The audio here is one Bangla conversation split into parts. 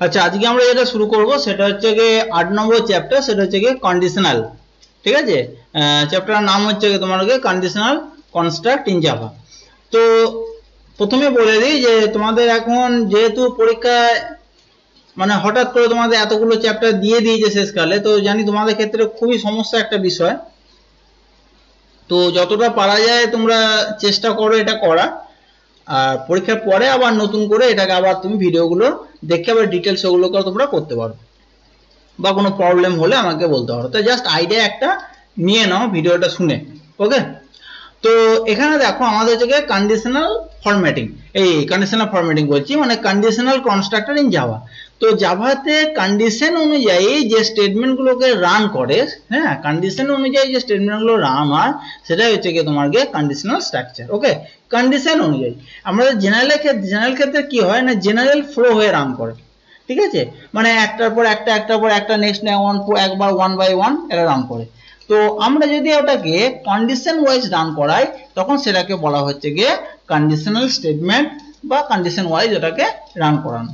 আচ্ছা, আজকে আমরা যেটা শুরু করব সেটা হচ্ছে গিয়ে 8 নম্বর চ্যাপ্টার, সেটা হচ্ছে গিয়ে কন্ডিশনাল। ঠিক আছে, চ্যাপ্টারের নাম হচ্ছে গিয়ে তোমার কন্ডিশনাল কনস্ট্রাক্ট ইন জাভা। তো প্রথমে বলে দিই যে তোমাদের এখন যেহেতু পরীক্ষায় মানে হঠাৎ করে তোমাদের এতগুলো চ্যাপ্টার দিয়ে দিয়েছে শেষকালে, তো জানি তোমাদের ক্ষেত্রে খুবই সমস্যা একটা বিষয়। তো যতটা পারা যায় তোমরা চেষ্টা করো এটা করা, আর পরীক্ষার পরে আবার নতুন করে এটাকে আবার তুমি ভিডিওগুলো দেখে আবার ডিটেলস ওগুলোকে তোমরা করতে পারো, বা কোনো প্রবলেম হলে আমাকে বলতে পারো। তো জাস্ট আইডিয়া একটা নিয়ে নাও ভিডিওটা শুনে। ওকে, তো এখানে দেখো আমাদের হচ্ছে কন্ডিশনাল ফরম্যাটিং, এই কন্ডিশনাল ফরম্যাটিং বলছি মানে কন্ডিশনাল কনস্ট্রাক্টর ইন জাভা। তো জাভাতে কন্ডিশন অনুযায়ী যে স্টেটমেন্টগুলোকে রান করে, হ্যাঁ, কন্ডিশন অনুযায়ী যে স্টেটমেন্টগুলো রান হয় সেটাই হচ্ছে কি তোমার কন্ডিশনাল স্ট্রাকচার। ওকে, কন্ডিশন অনুযায়ী আমাদের জেনারেল ক্ষেত্রে কি হয় না, জেনারেল ফ্লো হয়ে রান করে। ঠিক আছে, মানে একটার পর একটা নেক্সট একবার 1 বাই 1 এটা রান করে। তো আমরা যদি ওটাকে কন্ডিশন ওয়াইজ রান করাই তখন সেটাকে বলা হচ্ছে গিয়ে কন্ডিশনাল স্টেটমেন্ট বা কন্ডিশন ওয়াইজ ওটাকে রান করানো।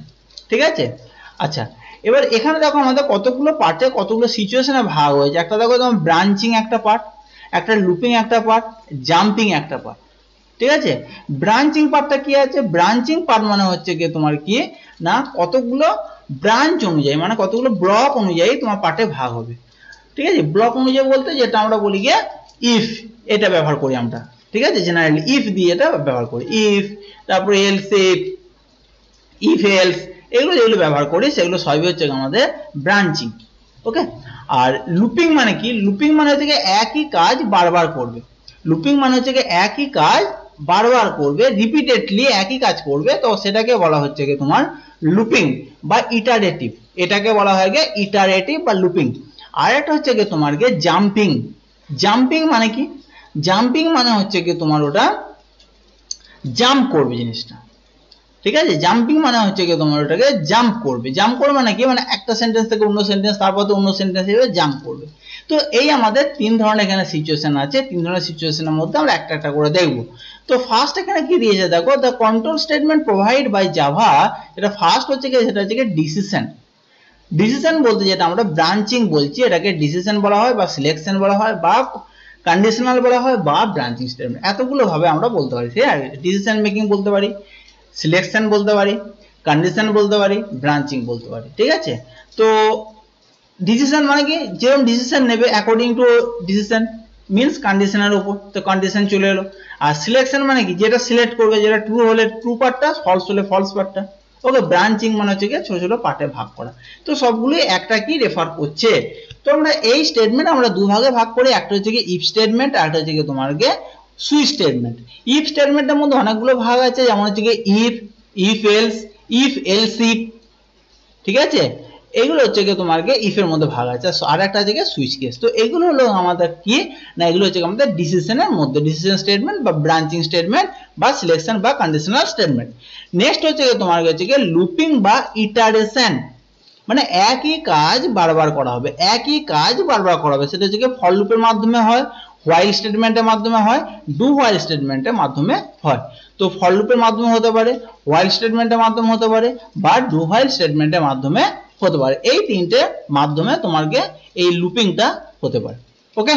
ঠিক আছে, আচ্ছা এবার এখানে দেখো আমাদের কতগুলো পার্টে কতগুলো সিচুয়েশনে ভাগ হয়েছে। একটা দেখো তোমার ব্রাঞ্চিং একটা পার্ট, একটা লুপিং একটা পার্ট, জাম্পিং একটা পার্ট। ঠিক আছে, ব্রাঞ্চিং পার্টটা কি আছে, ব্রাঞ্চিং পার্ট মানে হচ্ছে কি তোমার কি না কতগুলো ব্রাঞ্চ অনুযায়ী মানে কতগুলো ব্লক অনুযায়ী তোমার পার্টে ভাগ হবে। ঠিক আছে, ব্লক অনুযায়ী বলতে যেটা আমরা বলি গিয়ে ইফ, এটা ব্যবহার করি আমরা। ঠিক আছে, জেনারেলি ইফ দিয়ে এটা ব্যবহার করি, ইফ, তারপরে এলস ইফ এলস, এগুলো যেগুলো ব্যবহার করি সেগুলো সবই হচ্ছে আমাদের ব্রাঞ্চিং। ওকে, আর লুপিং মানে কি, লুপিং মানে হচ্ছে একই কাজ বারবার করবে। লুপিং মানে হচ্ছে একই কাজ বারবার করবে, রিপিটেডলি একই কাজ করবে, তো সেটাকে বলা হচ্ছে কি তোমার লুপিং বা ইটারেটিভ। এটাকে বলা হয় গিয়ে ইটারেটিভ বা লুপিং। আর একটা হচ্ছে কি তোমার জাম্পিং। জাম্পিং মানে কি, জাম্পিং মানে হচ্ছে কি তোমার ওটা জাম্প করবে জিনিসটা। ঠিক আছে, জাম্পিং মানে হচ্ছে কি তোমার ওটাকে জাম্প করবে। জাম্প করবে মানে কি, মানে একটা সেন্টেন্স থেকে অন্য সেন্টেন্স, তারপর তো অন্য সেন্টেন্স হিসেবে জাম্প করবে। তো এই আমাদের তিন ধরনের এখানে সিচুয়েশন আছে, তিন ধরনের সিচুয়েশনের মধ্যে আমরা একটা একটা করে দেখবো। তো ফার্স্ট এখানে কি দিয়েছে দেখো, the control statement provide by Java, এটা ফার্স্ট হচ্ছে কি, সেটা হচ্ছে ডিসিশন। ডিসিশন বলতে যেটা আমরা ব্রাঞ্চিং বলছি এটাকে ডিসিশন বলা হয় বা সিলেকশন বলা হয় বা কন্ডিশনাল বলা হয় বা ব্রাঞ্চিং স্টেটমেন্ট, এতগুলো ভাবে আমরা বলতে পারি। ঠিক আছে, ডিসিশন মেকিং বলতে পারি, সিলেকশন বলতে পারি, কন্ডিশন বলতে পারি, ব্রাঞ্চিং বলতে পারি। ঠিক আছে, তো ডিসিশন মানে কি, যেরকম ডিসিশন নেবে অ্যাকর্ডিং টু ডিসিশন মিন্স কন্ডিশনের উপর, তো কন্ডিশন চলে এলো। আর সিলেকশন মানে কি, যেটা সিলেক্ট করবে, যেটা ট্রু হলে ট্রু পার্টটা, ফলস হলে ফলস পার্টটা। ওকে, ব্রাঞ্চিং মানে হচ্ছে ছোট ছোট পার্টে ভাগ করা। তো সবগুলোই একটা কি রেফার করছে। তো আমরা এই স্টেটমেন্ট আমরা দুভাগে ভাগ করি, একটা হচ্ছে কি ইফ স্টেটমেন্ট, আর একটা হচ্ছে কি তোমার সুইচ স্টেটমেন্ট। ইফ স্টেটমেন্টের মধ্যে অনেকগুলো ভাগ আছে, যেমন হচ্ছে কি if, if else, if else if. ঠিক আছে, এগুলো হচ্ছে কি তোমার ইফের মধ্যে ভাগ আছে, আর একটা হচ্ছে সুইচ কেস। তো এগুলো হলো আমাদের কি না, এগুলো হচ্ছে আমাদের ডিসিশনের মধ্যে, ডিসিশন স্টেটমেন্ট বা ব্রাঞ্চিং স্টেটমেন্ট বা সিলেকশন বা কন্ডিশনাল স্টেটমেন্ট। নেক্সট হচ্ছে তোমার হচ্ছে লুপিং বা ইটারেশন, মানে একই কাজ বারবার করা হবে, একই কাজ বারবার করা হবে। সেটা হচ্ছে ফর লুপের মাধ্যমে হয়, হোয়াইল স্টেটমেন্টের মাধ্যমে হয়, ডু হোয়াইল স্টেটমেন্টের মাধ্যমে হয়। তো ফর লুপের মাধ্যমে হতে পারে, হোয়াইল স্টেটমেন্টের মাধ্যমে হতে পারে বা ডু হোয়াইল স্টেটমেন্টের মাধ্যমে হতে পারে। এই তিনটে মাধ্যমে তোমাকে এই লুপিংটা হতে পারে। ওকে,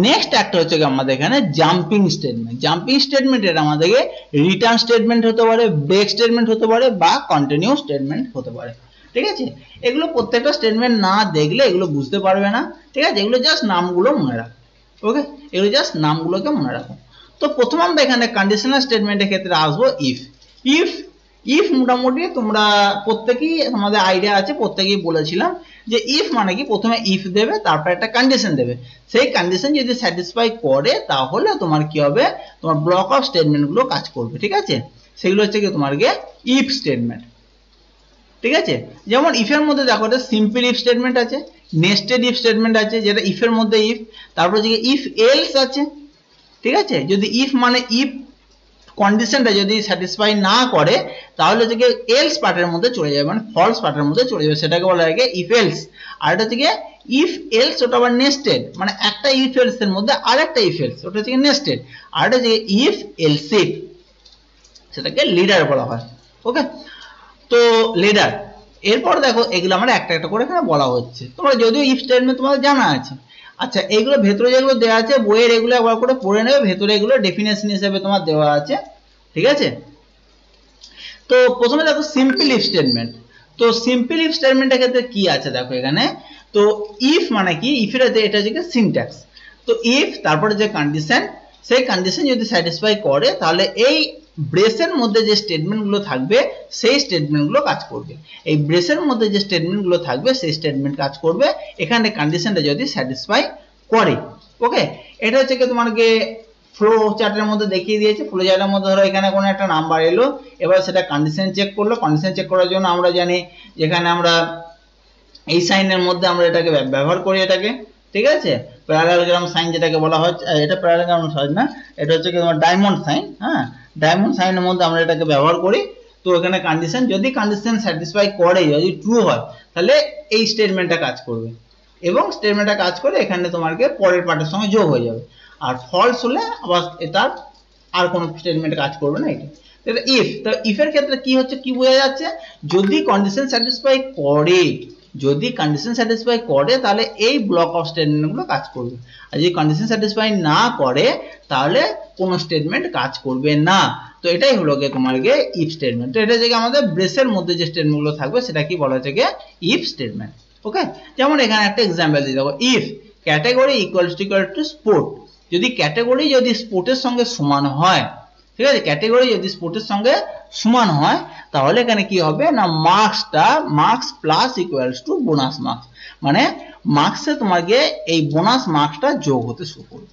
নেক্সট একটা হচ্ছে আমাদের এখানে জাম্পিং স্টেটমেন্ট। জাম্পিং স্টেটমেন্ট এটা আমাদেরকে রিটার্ন স্টেটমেন্ট হতে পারে, ব্রেক স্টেটমেন্ট হতে পারে বা কন্টিনিউ স্টেটমেন্ট হতে পারে। ঠিক আছে, এগুলো প্রত্যেকটা স্টেটমেন্ট না দেখলে এগুলো বুঝতে পারবে না। ঠিক আছে, এগুলো জাস্ট নামগুলো মনে রাখো। ওকে, এগুলো জাস্ট নামগুলোকে মনে রাখো। তো প্রথম আমরা এখানে কন্ডিশনাল স্টেটমেন্টের ক্ষেত্রে আসবো ইফ। ইফ ইফ মোটামুটি তোমরা প্রত্যেকেই আমাদের আইডিয়া আছে, প্রত্যেকেই বলেছিলাম যে ইফ মানে কি, প্রথমে ইফ দেবে, তারপর একটা কন্ডিশন দেবে। সেই কন্ডিশন যদি স্যাটিসফাই করে তাহলে তোমার কি হবে, তোমার ব্লক অফ স্টেটমেন্ট গুলো কাজ করবে। ঠিক আছে, সেগুলো হচ্ছে কি তোমার ইফ স্টেটমেন্ট। ঠিক আছে, যেমন ইফের মধ্যে দেখো সিম্পল ইফ স্টেটমেন্ট আছে, নেস্টেড ইফ স্টেটমেন্ট আছে যেটা ইফের মধ্যে ইফ, তারপর হচ্ছে ইফ এলস আছে। ঠিক আছে, যদি ইফ মানে ইফ কন্ডিশনটা যদি স্যাটিসফাই না করে তাহলে হচ্ছে এলস পার্টের মধ্যে চলে যাবে, মানে ফলস পার্টের মধ্যে চলে যাবে, সেটাকে বলা হয় ইফ এলস। আর এটা হচ্ছে ইফ এলস, ওটা আবার নেস্টেড, মানে একটা ইফ এলস এর মধ্যে আরেকটা ইফ এলস, ওটা হচ্ছে নেস্টেড। আর এটা হচ্ছে ইফ এলস ইফ, সেটাকে লিডার বলা হয়। ওকে, তো লেডার, এরপর দেখো এগুলো আমরা একটা একটা করে এখানে বলা হচ্ছে, তোমরা যদিও ইফ স্টেটমেন্ট তোমাদের জানা আছে। আচ্ছা, এইগুলো ভেতরে যেগুলো দেওয়া আছে বইয়ের এগুলো একবার করে পড়ে নেবে, ভেতরে এগুলো ডেফিনেশন হিসেবে তোমার দেওয়া আছে, ঠিক আছে। তো প্রথমে দেখো সিম্পল ইফ স্টেটমেন্ট। তো সিম্পল ইফ স্টেটমেন্টের ক্ষেত্রে কি আছে দেখো এখানে। তো ইফ মানে কি, ইফের এটা হচ্ছে সিনট্যাক্স। তো ইফ তারপরে যে কন্ডিশন, সেই কন্ডিশন যদি স্যাটিসফাই করে তাহলে এই ব্রেসের মধ্যে যে স্টেটমেন্টগুলো থাকবে সেই স্টেটমেন্টগুলো কাজ করবে। এই ব্রেসের মধ্যে যে স্টেটমেন্টগুলো থাকবে সেই স্টেটমেন্ট কাজ করবে এখানে কন্ডিশনটা যদি স্যাটিসফাই করে। ওকে, এটা হচ্ছে কি তোমাকে ফ্লো চার্টের মধ্যে দেখিয়ে দিয়েছে। ফ্লো চার্টের মধ্যে ধরো এখানে কোনো একটা নাম্বার এলো, এবার সেটা কন্ডিশন চেক করলো। কন্ডিশন চেক করার জন্য আমরা জানি যেখানে আমরা এই সাইনের মধ্যে আমরা এটাকে ব্যবহার করি এটাকে, ঠিক আছে। প্যারালেলগ্রাম সাইন যেটাকে বলা হয়, এটা প্যারালেলগ্রাম সাইন না, এটা হচ্ছে কি তোমার ডায়মন্ড সাইন। হ্যাঁ, ডায়মন্ড সাইনের মধ্যে আমরা এটাকে ব্যবহার করি। তো এখানে কন্ডিশন, যদি কন্ডিশন স্যাটিসফাই করে, যদি ট্রু হয় তাহলে এই স্টেটমেন্টটা কাজ করবে, এবং স্টেটমেন্টটা কাজ করে এখানে তোমাকে পরের পার্টের সঙ্গে যোগ হয়ে যাবে। আর ফলস হলে আবার এটা আর কোনো স্টেটমেন্ট কাজ করবে না। এটা ইফ। তো ইফের ক্ষেত্রে কি হচ্ছে, কি বোঝা যাচ্ছে, যদি কন্ডিশন স্যাটিসফাই করে, যদি কন্ডিশন স্যাটিসফাই করে তাহলে এই ব্লক অফ স্টেটমেন্টগুলো কাজ করবে। আর যদি কন্ডিশন স্যাটিসফাই না করে তাহলে কোনো স্টেটমেন্ট কাজ করবে না। তো এটাই হলো গিয়ে তোমার গিয়ে ইফ স্টেটমেন্ট। তো এটা যে আমাদের ব্রেসের মধ্যে যে স্টেটমেন্টগুলো থাকবে সেটা কি বলা হচ্ছে গিয়ে ইফ স্টেটমেন্ট। ওকে, যেমন এখানে একটা এক্সাম্পল দিয়ে দেবো, if category equal to sport. যদি ক্যাটাগরি যদি স্পোর্টের সঙ্গে সমান হয়, ঠিক আছে, ক্যাটাগরি যদি স্পোর্টের সঙ্গে সমান হয় তাহলে এখানে কি হবে না, marks plus equals to bonus marks, মানে মার্কসে তোমাকে এই বোনাস মার্কসটা যোগ হতে শুরু করবে।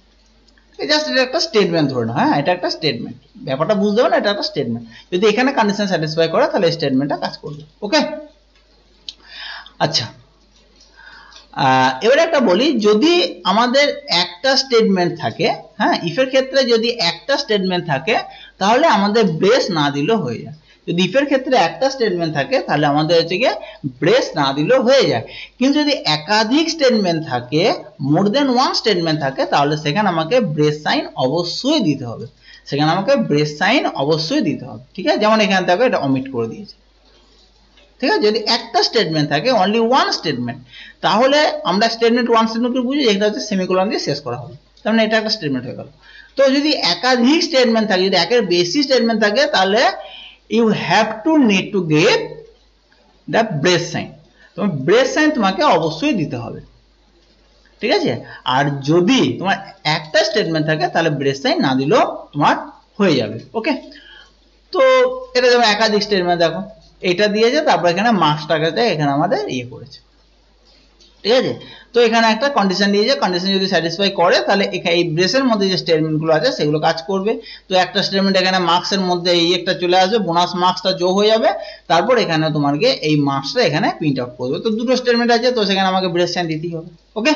জাস্ট এটা একটা স্টেটমেন্ট ধরে নাও। হ্যাঁ, এটা একটা স্টেটমেন্ট, ব্যাপারটা বুঝতে হবে না, এটা একটা স্টেটমেন্ট। যদি এখানে কন্ডিশন স্যাটিসফাই করে তাহলে স্টেটমেন্টটা কাজ করবে। ওকে, আচ্ছা, এবারে একটা বলি, যদি আমাদের একটা স্টেটমেন্ট থাকে, হ্যাঁ, ইফের ক্ষেত্রে যদি একটা স্টেটমেন্ট থাকে তাহলে আমাদের ব্রেস না দিলেও হয়ে যায়। যদি ইফের ক্ষেত্রে একটা স্টেটমেন্ট থাকে তাহলে আমাদের হচ্ছে গিয়ে ব্রেস না দিলেও হয়ে যায়। কিন্তু যদি একাধিক স্টেটমেন্ট থাকে, মোর দেন ওয়ান স্টেটমেন্ট থাকে, তাহলে সেখানে আমাকে ব্রেস সাইন অবশ্যই দিতে হবে, সেখানে আমাকে ব্রেস সাইন অবশ্যই দিতে হবে। ঠিক আছে, যেমন এখানে দেখো এটা অমিট করে দিয়েছে। ঠিক আছে, যদি একটা স্টেটমেন্ট থাকে, অনলি ওয়ান স্টেটমেন্ট, তাহলে আমরা স্টেটমেন্ট ওয়ান স্টেটমেন্ট বুঝি যেটা হচ্ছে সেমিকোলন দিয়ে শেষ করা হবে, তার মানে এটা একটা স্টেটমেন্ট হয়ে গেল। তো যদি একাধিক স্টেটমেন্ট থাকে, যদি একের বেশি স্টেটমেন্ট থাকে, তাহলে you have to need to get the brace sign. তোমার ব্রেস সাইন তোমাকে অবশ্যই দিতে হবে, ঠিক আছে। আর যদি তোমার একটা স্টেটমেন্ট থাকে তাহলে ব্রেস সাইন না দিলেও তোমার হয়ে যাবে। ওকে, তো এটা যেমন একাধিক স্টেটমেন্ট, দেখো এটা দিয়েছে, তারপর এখানে মার্কসটাকে এখানে আমাদের ইয়ে করেছে, ঠিক আছে। তো এখানে একটা কন্ডিশন দিয়েছে, কন্ডিশন যদি স্যাটিসফাই করে তাহলে এই ব্রেসের মধ্যে যে স্টেটমেন্টগুলো আছে সেগুলো কাজ করবে। তো একটা স্টেটমেন্ট এখানে মার্কসের মধ্যে এই একটা চলে আসবে, বোনাস মার্কসটা যোগ হয়ে যাবে, তারপর এখানে তোমাকে এই মার্কসটা এখানে প্রিন্ট আউট করবে। তো দুটো স্টেটমেন্ট আছে, তো সেখানে আমাকে ব্রেস সাইন দিতেই হবে। ওকে,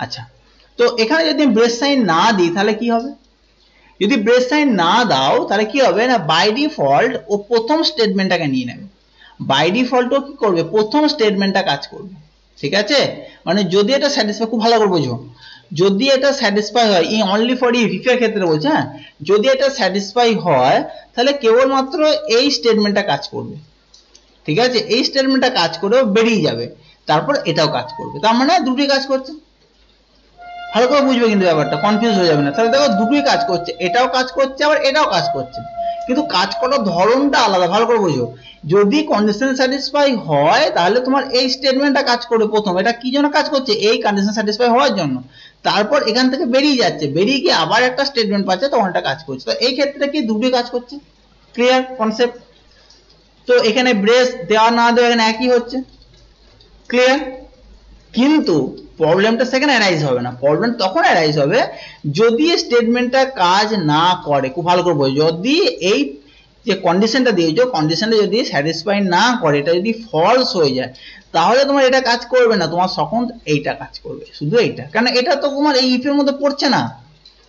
আচ্ছা, তো এখানে যদি ব্রেস সাইন না দিই তাহলে কি হবে, যদি ব্রেস সাইন না দাও তাহলে কি হবে না, বাই ডিফল্ট ও প্রথম স্টেটমেন্টটাকে নিয়ে নেবে। বাই ডিফল্ট ও কি করবে, প্রথম স্টেটমেন্টটা কাজ করবে, ঠিক আছে। মানে যদি এটা স্যাটিসফাই, খুব ভালো করে বোঝো, যদি এটা স্যাটিসফাই হয়, ই অনলি ফর ইফ এর ক্ষেত্রে বলছে, হ্যাঁ, যদি এটা স্যাটিসফাই হয় তাহলে কেবলমাত্র এই স্টেটমেন্টটা কাজ করবে, ঠিক আছে। এই স্টেটমেন্টটা কাজ করেও বেরিয়ে যাবে, তারপর এটাও কাজ করবে, তার মানে দুটোই কাজ করছে। ভালো করে বুঝবে কিন্তু ব্যাপারটা, কনফিউজ হয়ে যাবে না। তাহলে দেখো দুটোই কাজ করছে, এটাও কাজ করছে আবার এটাও কাজ করছে, কিন্তু কাজ করার ধরনটা আলাদা। ভালো করে বুঝো, যদি কন্ডিশন স্যাটিসফাই হয় তাহলে তোমার এই স্টেটমেন্টটা কাজ করবে প্রথম। এটা কি জন্য কাজ করছে, এই কন্ডিশন স্যাটিসফাই হওয়ার জন্য। তারপর এখান থেকে বেরিয়ে যাচ্ছে, বেরিয়ে গিয়ে আবার একটা স্টেটমেন্ট পাচ্ছে, তখন এটা কাজ করছে। তো এই ক্ষেত্রে কি দুটোই কাজ করছে, ক্লিয়ার কনসেপ্ট। তো এখানে ব্রেস দেওয়া না দেওয়া এখানে একই হচ্ছে, ক্লিয়ার। কিন্তু প্রবলেমটা সেখানে অ্যারাইজ হবে না, প্রবলেম তখন অ্যারাইজ হবে যদি স্টেটমেন্টটা কাজ না করে। খুব ভালো করে বোঝো, যদি এই যে কন্ডিশনটা দিয়েছো, কন্ডিশনটা যদি স্যাটিসফাই না করে, এটা যদি ফলস হয়ে যায়, তাহলে তোমার এটা কাজ করবে না, তোমার তখন এইটা কাজ করবে, শুধু এইটা। কারণ এটা তো তোমার এই ইফের মধ্যে পড়ছে না।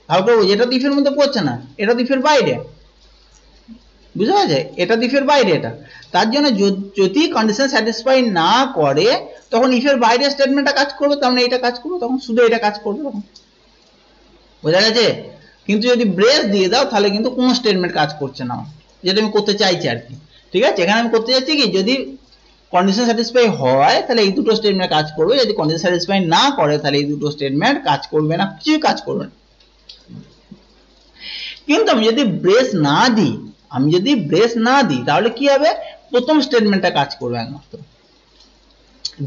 ভালো করে বোঝো, এটা তো ইফের মধ্যে পড়ছে না, এটা তো ইফের বাইরে, বুঝতে পারছে, এটা ইফের বাইরে। এটা তার জন্য যদি কন্ডিশন স্যাটিসফাই না করে তখন ইফের বাইরে স্টেটমেন্টটা কাজ করবে, তার মানে এটা কাজ করবে, তখন শুধু এটা কাজ করবে, তখন বোঝা গেছে। কিন্তু যদি ব্রেস দিয়ে দাও তাহলে কিন্তু কোনো স্টেটমেন্ট কাজ করছে না, যেটা আমি করতে চাইছি আর কি। ঠিক আছে, এখানে আমি করতে যাচ্ছি কি, যদি কন্ডিশন স্যাটিসফাই হয় তাহলে এই দুটো স্টেটমেন্ট কাজ করবে, যদি কন্ডিশন স্যাটিসফাই না করে তাহলে এই দুটো স্টেটমেন্ট কাজ করবে না, কিছুই কাজ করবে না। কিন্তু আমি যদি ব্রেস না দিই তাহলে কি হবে, প্রথম স্টেটমেন্টটা কাজ করবে একমাত্র,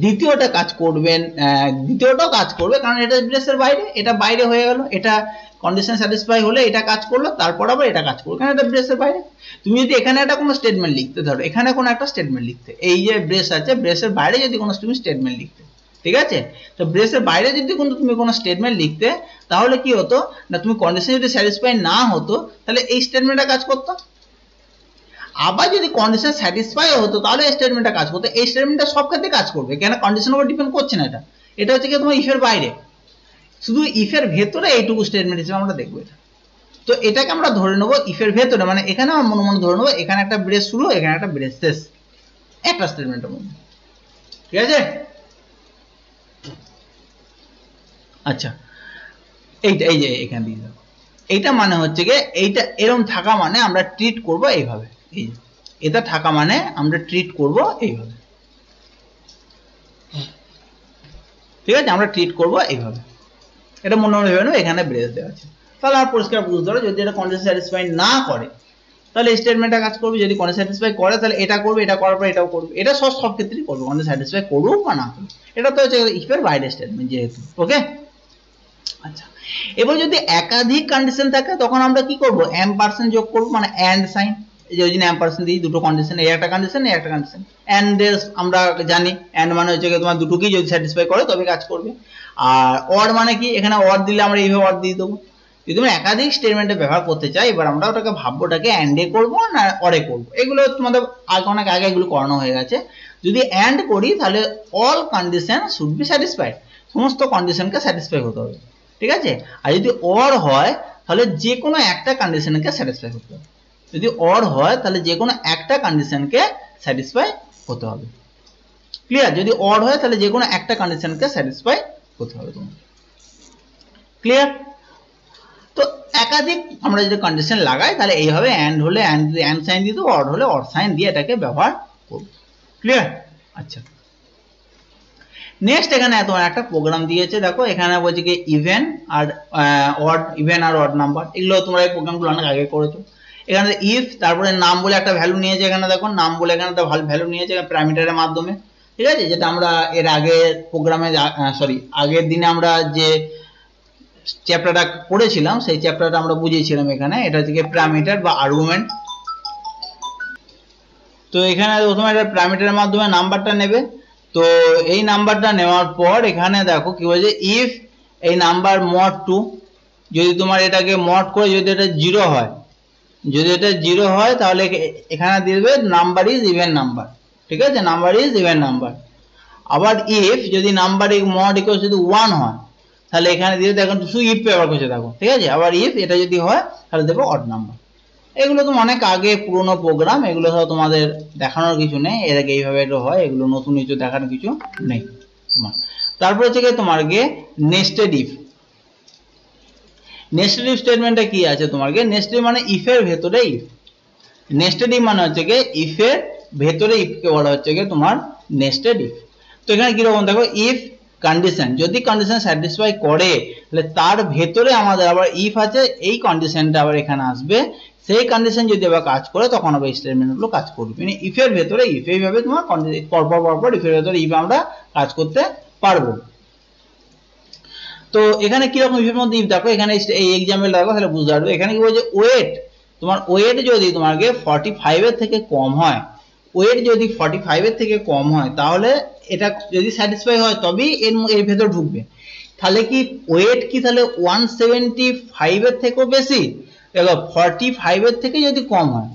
দ্বিতীয়টাও কাজ করবে, কারণ এটা ব্রেসের বাইরে, এটা বাইরে হয়ে গেল, এটা কন্ডিশন স্যাটিসফাই হলে এটা কাজ করলো, তারপর আবার এটা কাজ করলো, কারণ এটা ব্রেসের বাইরে। তুমি যদি এখানে একটা কোনো স্টেটমেন্ট লিখতে, ধরো এখানে কোনো একটা স্টেটমেন্ট লিখতে, এই যে ব্রেস আছে, ব্রেসের বাইরে যদি কোনো তুমি স্টেটমেন্ট লিখতে, ঠিক আছে, তো ব্রেসের বাইরে যদি তুমি কোনো স্টেটমেন্ট লিখতে, তাহলে কি হতো না, তুমি কন্ডিশন যদি স্যাটিসফাই না হতো তাহলে এই স্টেটমেন্টটা কাজ করতো, আবার যদি কন্ডিশন স্যাটিসফাই হতো তাহলে এই স্টেটমেন্টটা কাজ করতো। এই স্টেটমেন্টটা সব ক্ষেত্রে কাজ করবে, কেন কন্ডিশনের উপর ডিপেন্ড করছে না, এটা হচ্ছে কি তোমার ইফের বাইরে, শুধু ইফের ভেতরে এইটুকু স্টেটমেন্ট হিসেবে আমরা দেখবো এটা। তো এটাকে আমরা ধরে নেবো ইফের ভেতরে, মানে এখানে আমরা মনে মনে ধরে নেবো এখানে একটা ব্রেস শুরু, এখানে একটা ব্রেস শেষ, একটা স্টেটমেন্টের মধ্যে, ঠিক আছে। আচ্ছা, এই যে এখানে দিয়ে দাও, এইটা মানে হচ্ছে গিয়ে এইটা এরকম থাকা মানে আমরা ট্রিট করব এইভাবে, এই যে এটা থাকা মানে আমরা ট্রিট করব এইভাবে, ঠিক আছে, আমরা ট্রিট করব এইভাবে, এটা মনে মনে ভেবে নেবো এখানে ব্রেস দেওয়া আছে, তাহলে আর পরিষ্কার বুঝতে পারো। যদি এটা কন্ডিশন স্যাটিসফাই না করে তাহলে স্টেটমেন্টটা কাজ করবে, যদি কন্ডিশন স্যাটিসফাই করে তাহলে এটা করবে, এটা করার পর এটাও করবে, এটা সব ক্ষেত্রেই করবে, কন্ডিশন স্যাটিসফাই করুক বা না করুক, এটা তো হচ্ছে ইফের বাইরে স্টেটমেন্ট যেহেতু, ওকে। আচ্ছা, এবার যদি একাধিক কন্ডিশন থাকে তখন আমরা কি করব, এম্পারসেন্ট যোগ করব, মানে এন্ড সাইন, এই যে ওই জন্য এম্পারসেন্ট দিই, দুটো কন্ডিশন, এই একটা কন্ডিশন, এই একটা কন্ডিশন, এন্ড আমরা জানি এন্ড মানে হচ্ছে তোমার দুটোকেই যদি স্যাটিসফাই করে তবে কাজ করবে। আর অর মানে কি, এখানে অর দিলে আমরা এইভাবে অর দিয়ে দেবো। যদি আমরা একাধিক স্টেটমেন্টে ব্যবহার করতে চাই, এবার আমরা ওটাকে ভাববোটাকে এন্ডে করবো না অরে করবো, এগুলো তোমাদের অনেক আগে এগুলো করানো হয়ে গেছে। যদি এন্ড করি তাহলে all condition should be satisfied, সমস্ত কন্ডিশনকে স্যাটিসফাই হতে হবে, ঠিক আছে। আর যদি অর হয় তাহলে যে কোনো একটা কন্ডিশনকে স্যাটিসফাই হতে হবে, যদি অর হয় তাহলে যে কোনো একটা কন্ডিশনকে স্যাটিসফাই হতে হবে, ক্লিয়ার। যদি অর হয় তাহলে যে কোনো একটা কন্ডিশনকে স্যাটিসফাই হতে হবে তোমার, ক্লিয়ার। তো একাধিক আমরা যদি কন্ডিশন লাগাই তাহলে এইভাবে এন্ড হলে এন্ড সাইন দিয়ে দেবো, অর হলে অর সাইন দিয়ে এটাকে ব্যবহার করব, ক্লিয়ার। আচ্ছা, নেক্সট এখানে তোমার একটা প্রোগ্রাম দিয়েছে, দেখো এখানে বলছে কি ইভেন আর অড নাম্বার, এগুলো তোমরা এই প্রোগ্রামগুলো অনেক আগে করেছো। এখানে ইফ তারপরে নাম বলে একটা ভ্যালু নিয়েছে, এখানে দেখো নাম বলে এখানে একটা ভ্যালু নিয়েছে প্যারামিটারের মাধ্যমে, ঠিক আছে, যেটা আমরা এর আগে প্রোগ্রামে আগের দিনে আমরা যে চ্যাপ্টারটা পড়েছিলাম সেই চ্যাপ্টারটা আমরা বুঝিয়েছিলাম। এখানে এটা হচ্ছে প্যারামিটার বা আর্গুমেন্ট। তো এখানে প্রথমে এটা প্যারামিটারের মাধ্যমে নাম্বারটা নেবে, তো এই নাম্বারটা নেওয়ার পর এখানে দেখো কি বলছে, ইফ এই নাম্বার মড 2, যদি তোমার এটাকে মড করে যদি এটা 0 হয়, যদি এটা 0 হয় তাহলে এখানে দিয়ে দেবে নাম্বার ইজ ইভেন নাম্বার, ঠিক আছে, নাম্বার ইজ ইভেন নাম্বার। আবার ইফ যদি নাম্বার মড ইকুয়াল যদি 1 হয় তাহলে এখানে দিয়ে দেখো শুধু ইফ ব্যবহার করছে দেখো, ঠিক আছে। আবার ইফ এটা যদি হয় তাহলে দেবো অড নাম্বার। এগুলো তো অনেক আগে পুরোনো প্রোগ্রাম, এগুলো সব তোমাদের দেখানোর কিছু নেই, এর আগে এইভাবে এটা হয়, এগুলো নতুন কিছু দেখানোর কিছু নেই তোমার। তারপর হচ্ছে কি তোমার গিয়ে নেস্টেড ইফ। নেস্টেড ইফ স্টেটমেন্টটা কি আছে তোমার গিয়ে, নেস্টেড মানে ইফের ভেতরে ইফ, নেস্টেড ইফ মানে হচ্ছে কি ইফের ভেতরে ইফকে বলা হচ্ছে কি তোমার নেস্টেড ইফ। তো এখানে কিরকম দেখো, ইফ কন্ডিশন, যদি কন্ডিশন স্যাটিসফাই করে তাহলে তার ভেতরে আমাদের আবার ইফ আছে, এই কন্ডিশনটা আবার এখানে আসবে, সেই কন্ডিশন যদি আবার কাজ করে তখন আবার স্টেটমেন্টগুলো কাজ করবে, মানে ইফের ভেতরে ইফ, এইভাবে তোমার পরপর ইফের ভেতরে ইফ আমরা কাজ করতে পারবো। তো এখানে কিরকম ইফের মধ্যে ইফ দেখো, এখানে এই এক্সাম্পল দেখো তাহলে বুঝতে পারবে। এখানে কি বলছে, ওয়েট, তোমার ওয়েট যদি তোমাকে 45 এর থেকে কম হয়, ওয়েট যদি 45 এর থেকে কম হয় তাহলে এটা যদি স্যাটিসফাই হয় তবেই এর ভেতর ঢুকবে। তাহলে কি ওয়েট কি তাহলে 175 এর থেকেও বেশি, দেখো 45 এর থেকে যদি কম হয়,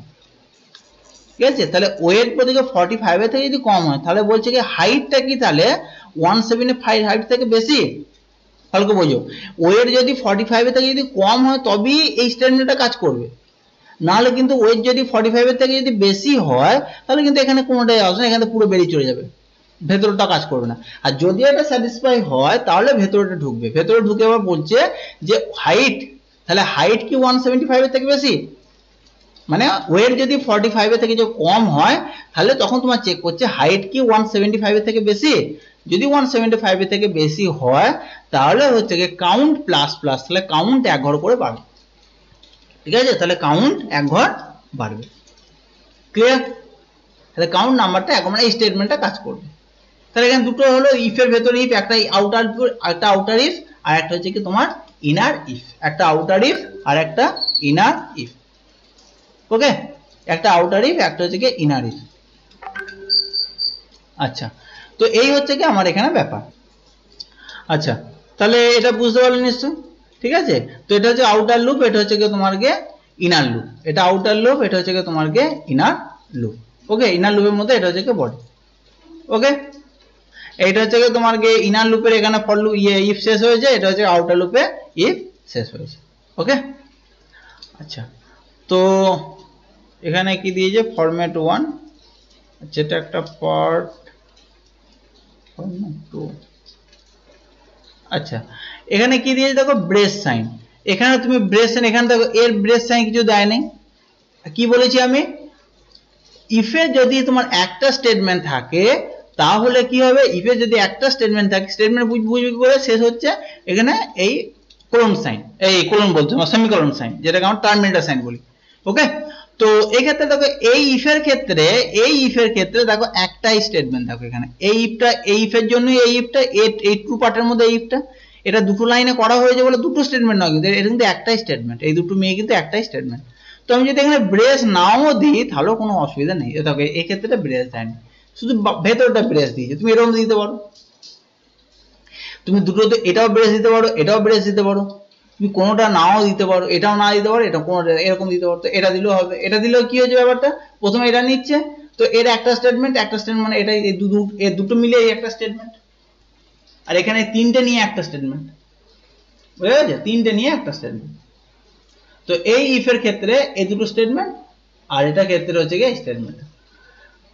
ঠিক আছে, তাহলে ওয়েট বলতে 45 এর থেকে যদি কম হয় তাহলে বলছে কি হাইটটা কি তাহলে 175 হাইট থেকে বেশি, তাহলে কি বোঝো, ওয়েট যদি 45 এর থেকে যদি কম হয় তবেই এই স্টেটমেন্টটা কাজ করবে, নাহলে কিন্তু ওয়েট যদি 45 এর থেকে যদি বেশি হয় তাহলে কিন্তু এখানে কোনোটাই আসবে না, এখানে পুরো বেরিয়ে চলে যাবে, ভেতরটা কাজ করবে না। আর যদি এটা স্যাটিসফাই হয় তাহলে ভেতরটা ঢুকবে, ভেতরে ঢুকে আবার বলছে যে হাইট, তাহলে হাইট কি 175 এর থেকে বেশি, মানে ওয়েট যদি 45 এর থেকে যে কম হয় তাহলে তখন তোমার চেক করছে হাইট কি 175 এর থেকে বেশি। যদি 175 এর থেকে বেশি হয় তাহলে হচ্ছে কি কাউন্ট প্লাস প্লাস, তাহলে কাউন্ট এক ঘর করে বাড়বে। ঠিক আছে, তাহলে কাউন্ট এক ঘর বাড়বে। ক্লিয়ার? তাহলে কাউন্ট নাম্বারটা এখন এই স্টেটমেন্টটা কাজ করবে। তাহলে এখানে দুটো হলো ইফের ভেতরে ইফ, একটা আউটার ইফ আর একটা হচ্ছে কি তোমার ইনার ইফ। একটা আউটার ইফ আর একটা ইনার ইফ। ওকে, একটা আউটার ইফ একটা হচ্ছে কি ইনার ইফ। আচ্ছা, তো এই হচ্ছে কি আমার এখানে ব্যাপার। আচ্ছা, তাহলে এটা বুঝতে পারলে নিশ্চয়? ঠিক আছে, তো এটা হচ্ছে আউটার লুপ, এটা হচ্ছে কি তোমার কে ইনার লুপ। এটা আউটার লুপ, এটা হচ্ছে কি তোমার কে ইনার লুপ। ওকে, ইনার লুপের মধ্যে এটা হচ্ছে কি বডি। ওকে, এইটা হচ্ছে কি তোমার কে ইনার লুপের এখানে ফর লুপ ইফ শেষ হয়েছে, এটা হচ্ছে আউটার লুপে ইফ শেষ হয়েছে। ওকে, আচ্ছা, তো এখানে কি দিয়েছে ফরম্যাট 1, যেটা একটা পার্ট ফরম্যাট 2। আচ্ছা, এখানে কি দিয়েছে দেখো ব্রেস সাইন। এখানে তুমি ব্রেস সাইন, এখানে দেখো এর ব্রেস সাইন কিছু দেয় নাই। কি বলেছি আমি, ইফে যদি তোমার একটা স্টেটমেন্ট থাকে তাহলে কি হবে, ইফে যদি একটা স্টেটমেন্ট থাকে, স্টেটমেন্ট বুঝবি কি করে শেষ হচ্ছে এখানে এই কোলন সাইন, এই কোলন বলছো সেমিকোলন সাইন, যেটাকে আমরা টার্মিনেটর সাইন বলি। ওকে, তো এই ক্ষেত্রে দেখো এই ইফের ক্ষেত্রে দেখো একটাই স্টেটমেন্ট। দেখো এখানে এই ইফটা, এই ইফের জন্য এই ইফটা, এই ট্রু পার্টের মধ্যে এই ইফটা, এটা দুটো লাইনে করা হয়েছে বলে দুটো স্টেটমেন্ট নয়, কিন্তু এটা কিন্তু একটাই স্টেটমেন্ট। এই দুটো মেয়ে কিন্তু একটাই স্টেটমেন্ট। তো আমি যদি এখানে ব্রেস নাও দিই তাহলেও কোনো অসুবিধা নেই। দেখো এই ক্ষেত্রে ব্রেস দেয়নি, শুধু ভেতরটা ব্রেস দিয়েছে। তুমি এরকম দিতে পারো, তুমি দুটো এটাও ব্রেস দিতে পারো, এটাও ব্রেস দিতে পারো, তুমি কোনোটা নাও দিতে পারো, এটাও না দিতে পারো, এটা কোনোটা এরকম দিতে পারো। তো এটা দিলেও হবে। এটা দিলেও কি হচ্ছে ব্যাপারটা, প্রথমে এটা নিচ্ছে, তো এর একটা স্টেটমেন্ট মানে এটা এই দুটো মিলে এই একটা স্টেটমেন্ট, আর এখানে তিনটে নিয়ে একটা স্টেটমেন্ট। বুঝা গেছে, তিনটে নিয়ে একটা স্টেটমেন্ট। তো এই ইফের ক্ষেত্রে এই দুটো স্টেটমেন্ট, আর এটা ক্ষেত্রে হচ্ছে গিয়ে স্টেটমেন্ট।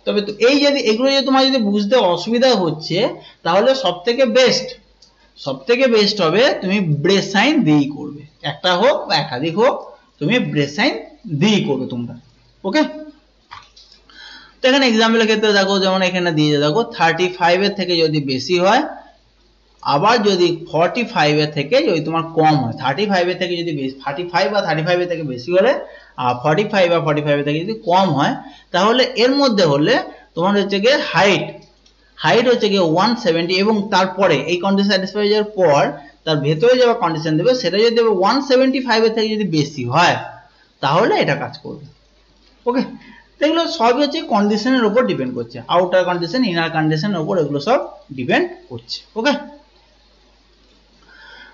তবে তো এই যদি এগুলো যদি তোমার যদি বুঝতে অসুবিধা হচ্ছে তাহলে সব থেকে বেস্ট হবে তুমি ব্রেস সাইন দিয়েই করবে। একটা হোক বা একাধিক হোক, তুমি ব্রেস সাইন দিয়েই করবে তোমরা। ওকে, তো এখানে এক্সাম্পলের ক্ষেত্রে দেখো, যেমন এখানে দিয়ে দেখো 35 এর থেকে যদি বেশি হয়, আবার যদি 45 এর থেকে যদি তোমার কম হয়, 35 এর থেকে যদি 45 বা 35 এর থেকে বেশি হলে, আর 45 বা 45 এর থেকে যদি কম হয়, তাহলে এর মধ্যে হলে তোমার হচ্ছে গিয়ে হাইট হচ্ছে গিয়ে 170, এবং তারপরে এই কন্ডিশন স্যাটিসফাই হওয়ার পর তার ভেতরে যে কন্ডিশন দেবে সেটা যদি 175 এর থেকে যদি বেশি হয় তাহলে এটা কাজ করবে। ওকে, এগুলো সবই হচ্ছে কন্ডিশনের উপর ডিপেন্ড করছে, আউটার কন্ডিশন ইনার কন্ডিশনের উপর এগুলো সব ডিপেন্ড করছে। ওকে,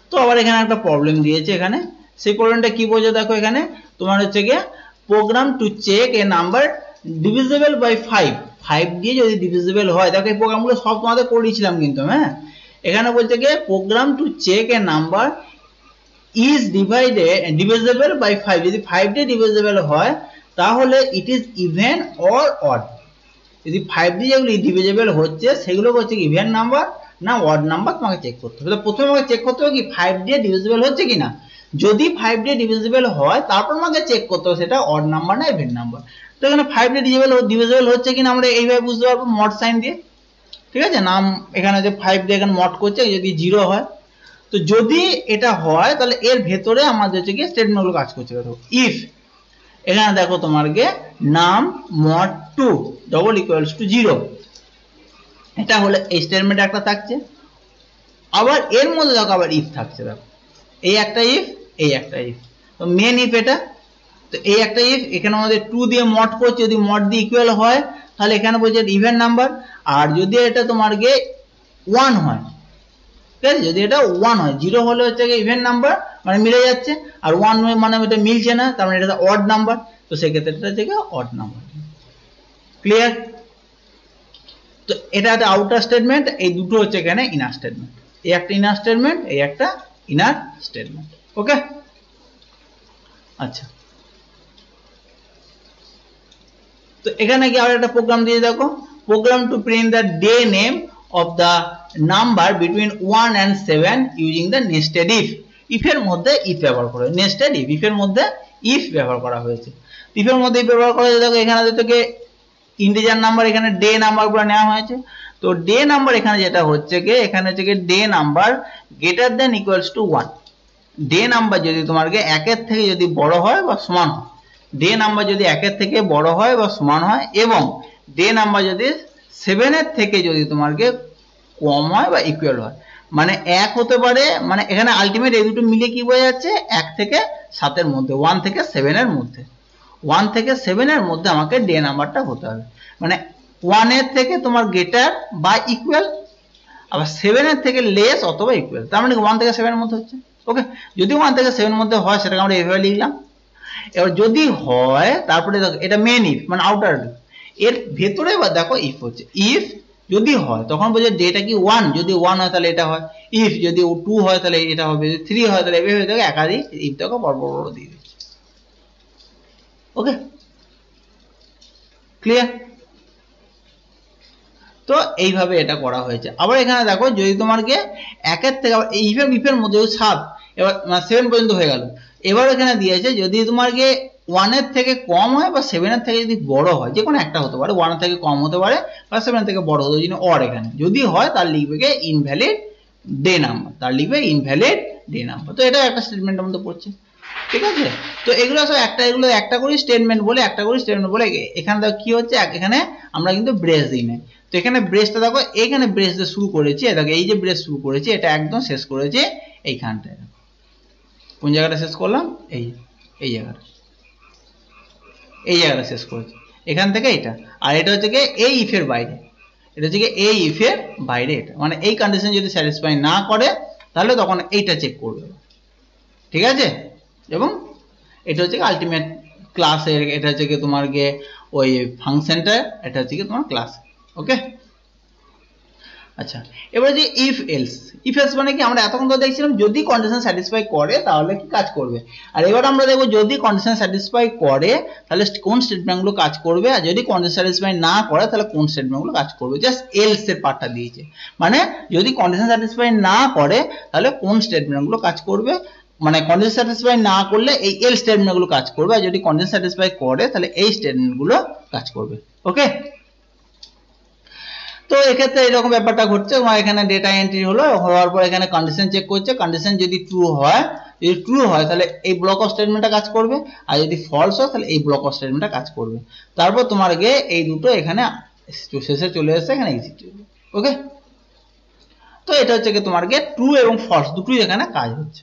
তো আবার এখানে একটা প্রবলেম দিয়েছে। এখানে সেই প্রবলেমটা কি বলছে দেখো, এখানে তোমার হচ্ছে গিয়ে program to check a number divisible by 5 দিয়ে যদি ডিভিজিবল হয়, দেখো এই প্রোগ্রামগুলো সব তোমাদের করেছিলাম কিন্তু। হ্যাঁ, এখানে বলছে গিয়ে program to check a number is divisible by 5, যদি 5 দিয়ে ডিভিজিবল হয় তাহলে it is even or odd. যদি 5 দিয়ে যেগুলো ডিভিজিবল হচ্ছে সেগুলো হচ্ছে ইভেন নাম্বার না অড নাম্বার, তোমাকে চেক করতে হবে। প্রথমে আমাকে চেক করতে হবে কি 5 দিয়ে ডিভিজিবল হচ্ছে কিনা। যদি 5 দিয়ে ডিভিজিবল হয় তারপর আমাকে চেক করতে হবে সেটা অড নাম্বার না ইভেন নাম্বার। তো এখানে 5 দিয়ে ডিভিজিবল হচ্ছে কিনা আমরা এইভাবে বুঝতে পারবো, মড সাইন দিয়ে। ঠিক আছে, নাম এখানে যে 5 দিয়ে এখানে মড করছে, যদি 0 হয়, তো যদি এটা হয় তাহলে এর ভেতরে আমাদের হচ্ছে কি স্টেটমেন্টগুলো কাজ করছে। দেখো ইফ এখানে দেখো তোমার কে নাম মড 2 ডবল ইকুয়ালস টু 0, এটা হলে এই স্টেটমেন্ট একটা থাকছে। আবার এর মধ্যে দেখো আবার ইফ থাকছে। দেখো এই একটা ইফ, এই একটা ইফ, তো মেন ইফ এটা। তো এই একটা ইফ এখানে আমাদের 2 দিয়ে মড করছে, যদি মড দিয়ে ইকুয়াল হয় তাহলে এখানে বলছে ইভেন নাম্বার। আর যদি এটা তোমার গে 1 হয়, ঠিক আছে, যদি এটা 1 হয়, 0 হলে হচ্ছে ইভেন নাম্বার মানে মিলে যাচ্ছে, আর 1 মানে এটা মিলছে না, তার মানে এটা অড নাম্বার, তো সেক্ষেত্রে এটা হচ্ছে অড নাম্বার। ক্লিয়ার? তো এটা একটা আউটার স্টেটমেন্ট, এই দুটো হচ্ছে এখানে ইনার স্টেটমেন্ট। এই একটা ইনার স্টেটমেন্ট, এই একটা ইনার স্টেটমেন্ট। ওকে, আচ্ছা, তো এখানে কি আর একটা প্রোগ্রাম দিয়ে দেখো, program to print the day name of the number between 1 and 7 using the nested if. ইফের মধ্যে ইফ ব্যবহার করে, নেস্টেড ইফ, ইফের মধ্যে ইফ ব্যবহার করা হয়েছে। ইফের মধ্যে ব্যবহার করা হয়েছে, দেখো এখানে থেকে ইন্টিজার নাম্বার, এখানে ডে নাম্বারগুলো নেওয়া হয়েছে। তো ডে নাম্বার এখানে যেটা হচ্ছে কি, এখানে হচ্ছে কি day number greater than equals to 1। Day number যদি তোমাকে 1 থেকে যদি বড় হয় বা সমান হয়, ডে নাম্বার যদি 1 থেকে বড় হয় বা সমান হয়, এবং ডে নাম্বার যদি 7 থেকে যদি তোমাকে কম হয় বা ইকুয়াল হয়, মানে 1 হতে পারে, মানে এখানে আলটিমেট এই দুটো মিলে কি বোঝা যাচ্ছে, 1 থেকে 7 এর মধ্যে, 1 থেকে 7 এর মধ্যে, 1 থেকে 7 এর মধ্যে আমাকে ডে নাম্বারটা হতে হবে। মানে 1 এর থেকে তোমার গ্রেটার বা ইকুয়াল, আবার 7 এর থেকে লেস অথবা ইকুয়াল, তার মানে 1 থেকে 7 এর মধ্যে হচ্ছে। ওকে, যদি 1 থেকে 7 এর মধ্যে হয় সেটাকে আমরা এইভাবে লিখলাম। এবার যদি হয়, তারপরে দেখো এটা মেন ইফ মানে আউটার ইফ, এর ভেতরে এবার দেখো ইফ হচ্ছে, ইফ যদি হয় তখন বলছে ডেটা কি 1, যদি 1 হয় তাহলে এটা হয়, ইফ যদি 2 হয় তাহলে এটা হবে, যদি 3 হয় তাহলে এভাবে দেখো একাধিক ইফ দেখো বড় বড় দিয়ে দিচ্ছি। ওকে, ক্লিয়ার? তো এইভাবে এটা করা হয়েছে। আবার এখানে দেখো যদি তোমাকে 1 এর থেকে ইফের মধ্যে 7, এবার 7 পর্যন্ত হয়ে গেল, এবার এখানে দিয়েছে যদি তোমাকে 1 এর থেকে কম হয় বা 7 এর থেকে যদি বড় হয়, যে কোনো একটা হতে পারে, 1 এর থেকে কম হতে পারে বা 7 এর থেকে বড় হতে পারে, অর এখানে যদি হয় তার লিখবে কি ইনভ্যালিড ডে নাম্বার, তার লিখবে ইনভ্যালিড ডে নাম্বার। তো এটা একটা স্টেটমেন্টের মধ্যে পড়ছে, ঠিক আছে? তো এগুলো সব এগুলো একটা করে স্টেটমেন্ট বলে, এখানে দেখো কি হচ্ছে, এখানে আমরা কিন্তু ব্রেস দিই না। তো এখানে ব্রেসটা দেখো, এখানে ব্রেস দিয়ে শুরু করেছি, দেখো এই যে ব্রেস শুরু করেছি, এটা একদম শেষ করেছে এইখানটায়। কোন জায়গাটা শেষ করলাম, এই জায়গাটা শেষ করেছি, এখান থেকে এটা। আর এটা হচ্ছে কি এই ইফের বাইরে, এটা হচ্ছে কি এই ইফের বাইরে, এটা মানে এই কন্ডিশন যদি স্যাটিসফাই না করে তাহলে তখন এইটা চেক করবে, ঠিক আছে? এবং এটা হচ্ছে কি আলটিমেট ক্লাসের, এটা হচ্ছে কি তোমার গিয়ে ওই ফাংশনটা, এটা হচ্ছে কি তোমার ক্লাস। ওকে, আচ্ছা, এবারে যে ইফ এলস, ইফ এলস মানে কি, আমরা এতক্ষণ তো দেখছিলাম যদি কন্ডিশন স্যাটিসফাই করে তাহলে কি কাজ করবে, আর এবার আমরা দেখবো যদি কন্ডিশন স্যাটিসফাই করে তাহলে কোন স্টেটমেন্টগুলো কাজ করবে, আর যদি কন্ডিশন স্যাটিসফাই না করে তাহলে কোন স্টেটমেন্টগুলো কাজ করবে। জাস্ট এলস এর পার্টটা দিয়েছে, মানে যদি কন্ডিশন স্যাটিসফাই না করে তাহলে কোন স্টেটমেন্টগুলো কাজ করবে, মানে কন্ডিশন স্যাটিসফাই না করলে এই এল স্টেটমেন্টগুলো কাজ করবে, আর যদি কন্ডিশন স্যাটিসফাই করে তাহলে এই স্টেটমেন্টগুলো কাজ করবে। ওকে, তো এক্ষেত্রে এরকম ব্যাপারটা ঘটছে, এখানে ডেটা এন্ট্রি হলো, হওয়ার পর এখানে কন্ডিশন চেক করছে, কন্ডিশন যদি ট্রু হয়, তাহলে এই ব্লক অফ স্টেটমেন্টটা কাজ করবে, আর যদি ফলস হয় তাহলে এই ব্লক অফ স্টেটমেন্টটা কাজ করবে। তারপর তোমার গিয়ে এই দুটো এখানে শেষে চলে এসেছে, এখানে এক্সিট করবে। ওকে, তো এটা হচ্ছে কি তোমার গিয়ে ট্রু এবং ফলস দুটোই এখানে কাজ হচ্ছে।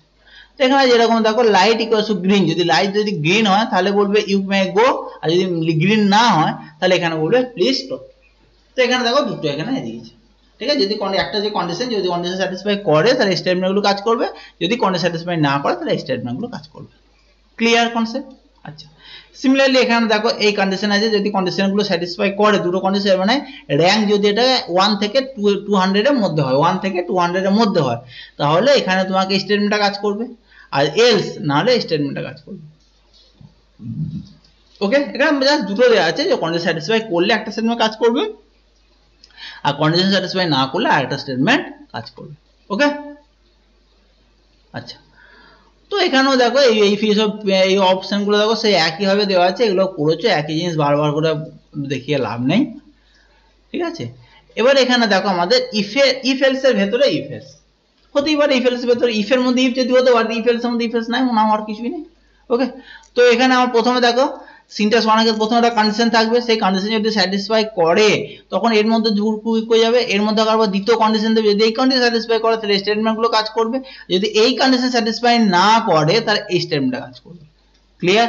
তো এখানে যেরকম দেখো লাইট ইকুয়ালস টু গ্রিন, যদি লাইট যদি গ্রিন হয় তাহলে বলবে ইউ মে গো, আর যদি গ্রিন না হয় তাহলে এখানে বলবে প্লিজ স্টপ। তো এখানে দেখো দুটো এখানে দিয়েছে, ঠিক আছে? যদি একটা যে কন্ডিশন, যদি কন্ডিশন স্যাটিসফাই করে তাহলে স্টেটমেন্টগুলো কাজ করবে, যদি কন্ডিশন স্যাটিসফাই না করে তাহলে স্টেটমেন্টগুলো কাজ করবে। Clear concept? আচ্ছা, সিমিলারলি এখানে দেখো এই কন্ডিশন আছে, যদি কন্ডিশনগুলো স্যাটিসফাই করে, দুটো কন্ডিশন মানে র্যাঙ্ক যদি এটা 1 থেকে 200 এর মধ্যে হয়, 1 থেকে 200 এর মধ্যে হয়, তাহলে এখানে তোমাকে স্টেটমেন্টটা কাজ করবে, আর এলস না হলে স্টেটমেন্টটা কাজ করবে। ওকে, এখানে জাস্ট দুটো দেওয়া আছে, যে কন্ডিশন স্যাটিসফাই করলে একটা স্টেটমেন্ট কাজ করবে, আর কন্ডিশন স্যাটিসফাই না করলে আরেকটা স্টেটমেন্ট কাজ করবে। ওকে, আচ্ছা, তো এখানেও দেখো এই অপশনগুলো দেখো সেই একইভাবে দেওয়া আছে, এগুলো করেছো, একই জিনিস বারবার করে দেখিয়ে লাভ নেই, ঠিক আছে? এবার এখানে দেখো আমাদের ইফ এলস এর ভেতরে ইফ এলস হতেই পারে, ইফ এলস এর ভেতরে ইফের মধ্যে ইফ যদি হতে পারে, ইফ এলস এর মধ্যে ইফ এলস নাই, মনে আমার কিছুই নেই। ওকে, তো এখানে আমার প্রথমে দেখো সিনট্যাক্স বানাকে প্রথমে একটা কন্ডিশন থাকবে, সেই কন্ডিশন যদি স্যাটিসফাই করে তখন এর মধ্যে হয়ে যাবে, এর মধ্যে আবার দ্বিতীয় কন্ডিশন দেবে, যদি এই কন্ডিশন স্যাটিসফাই করে তাহলে স্টেটমেন্টগুলো কাজ করবে, যদি এই কন্ডিশন স্যাটিসফাই না করে তাহলে এই স্টেটমেন্টটা কাজ করবে। ক্লিয়ার?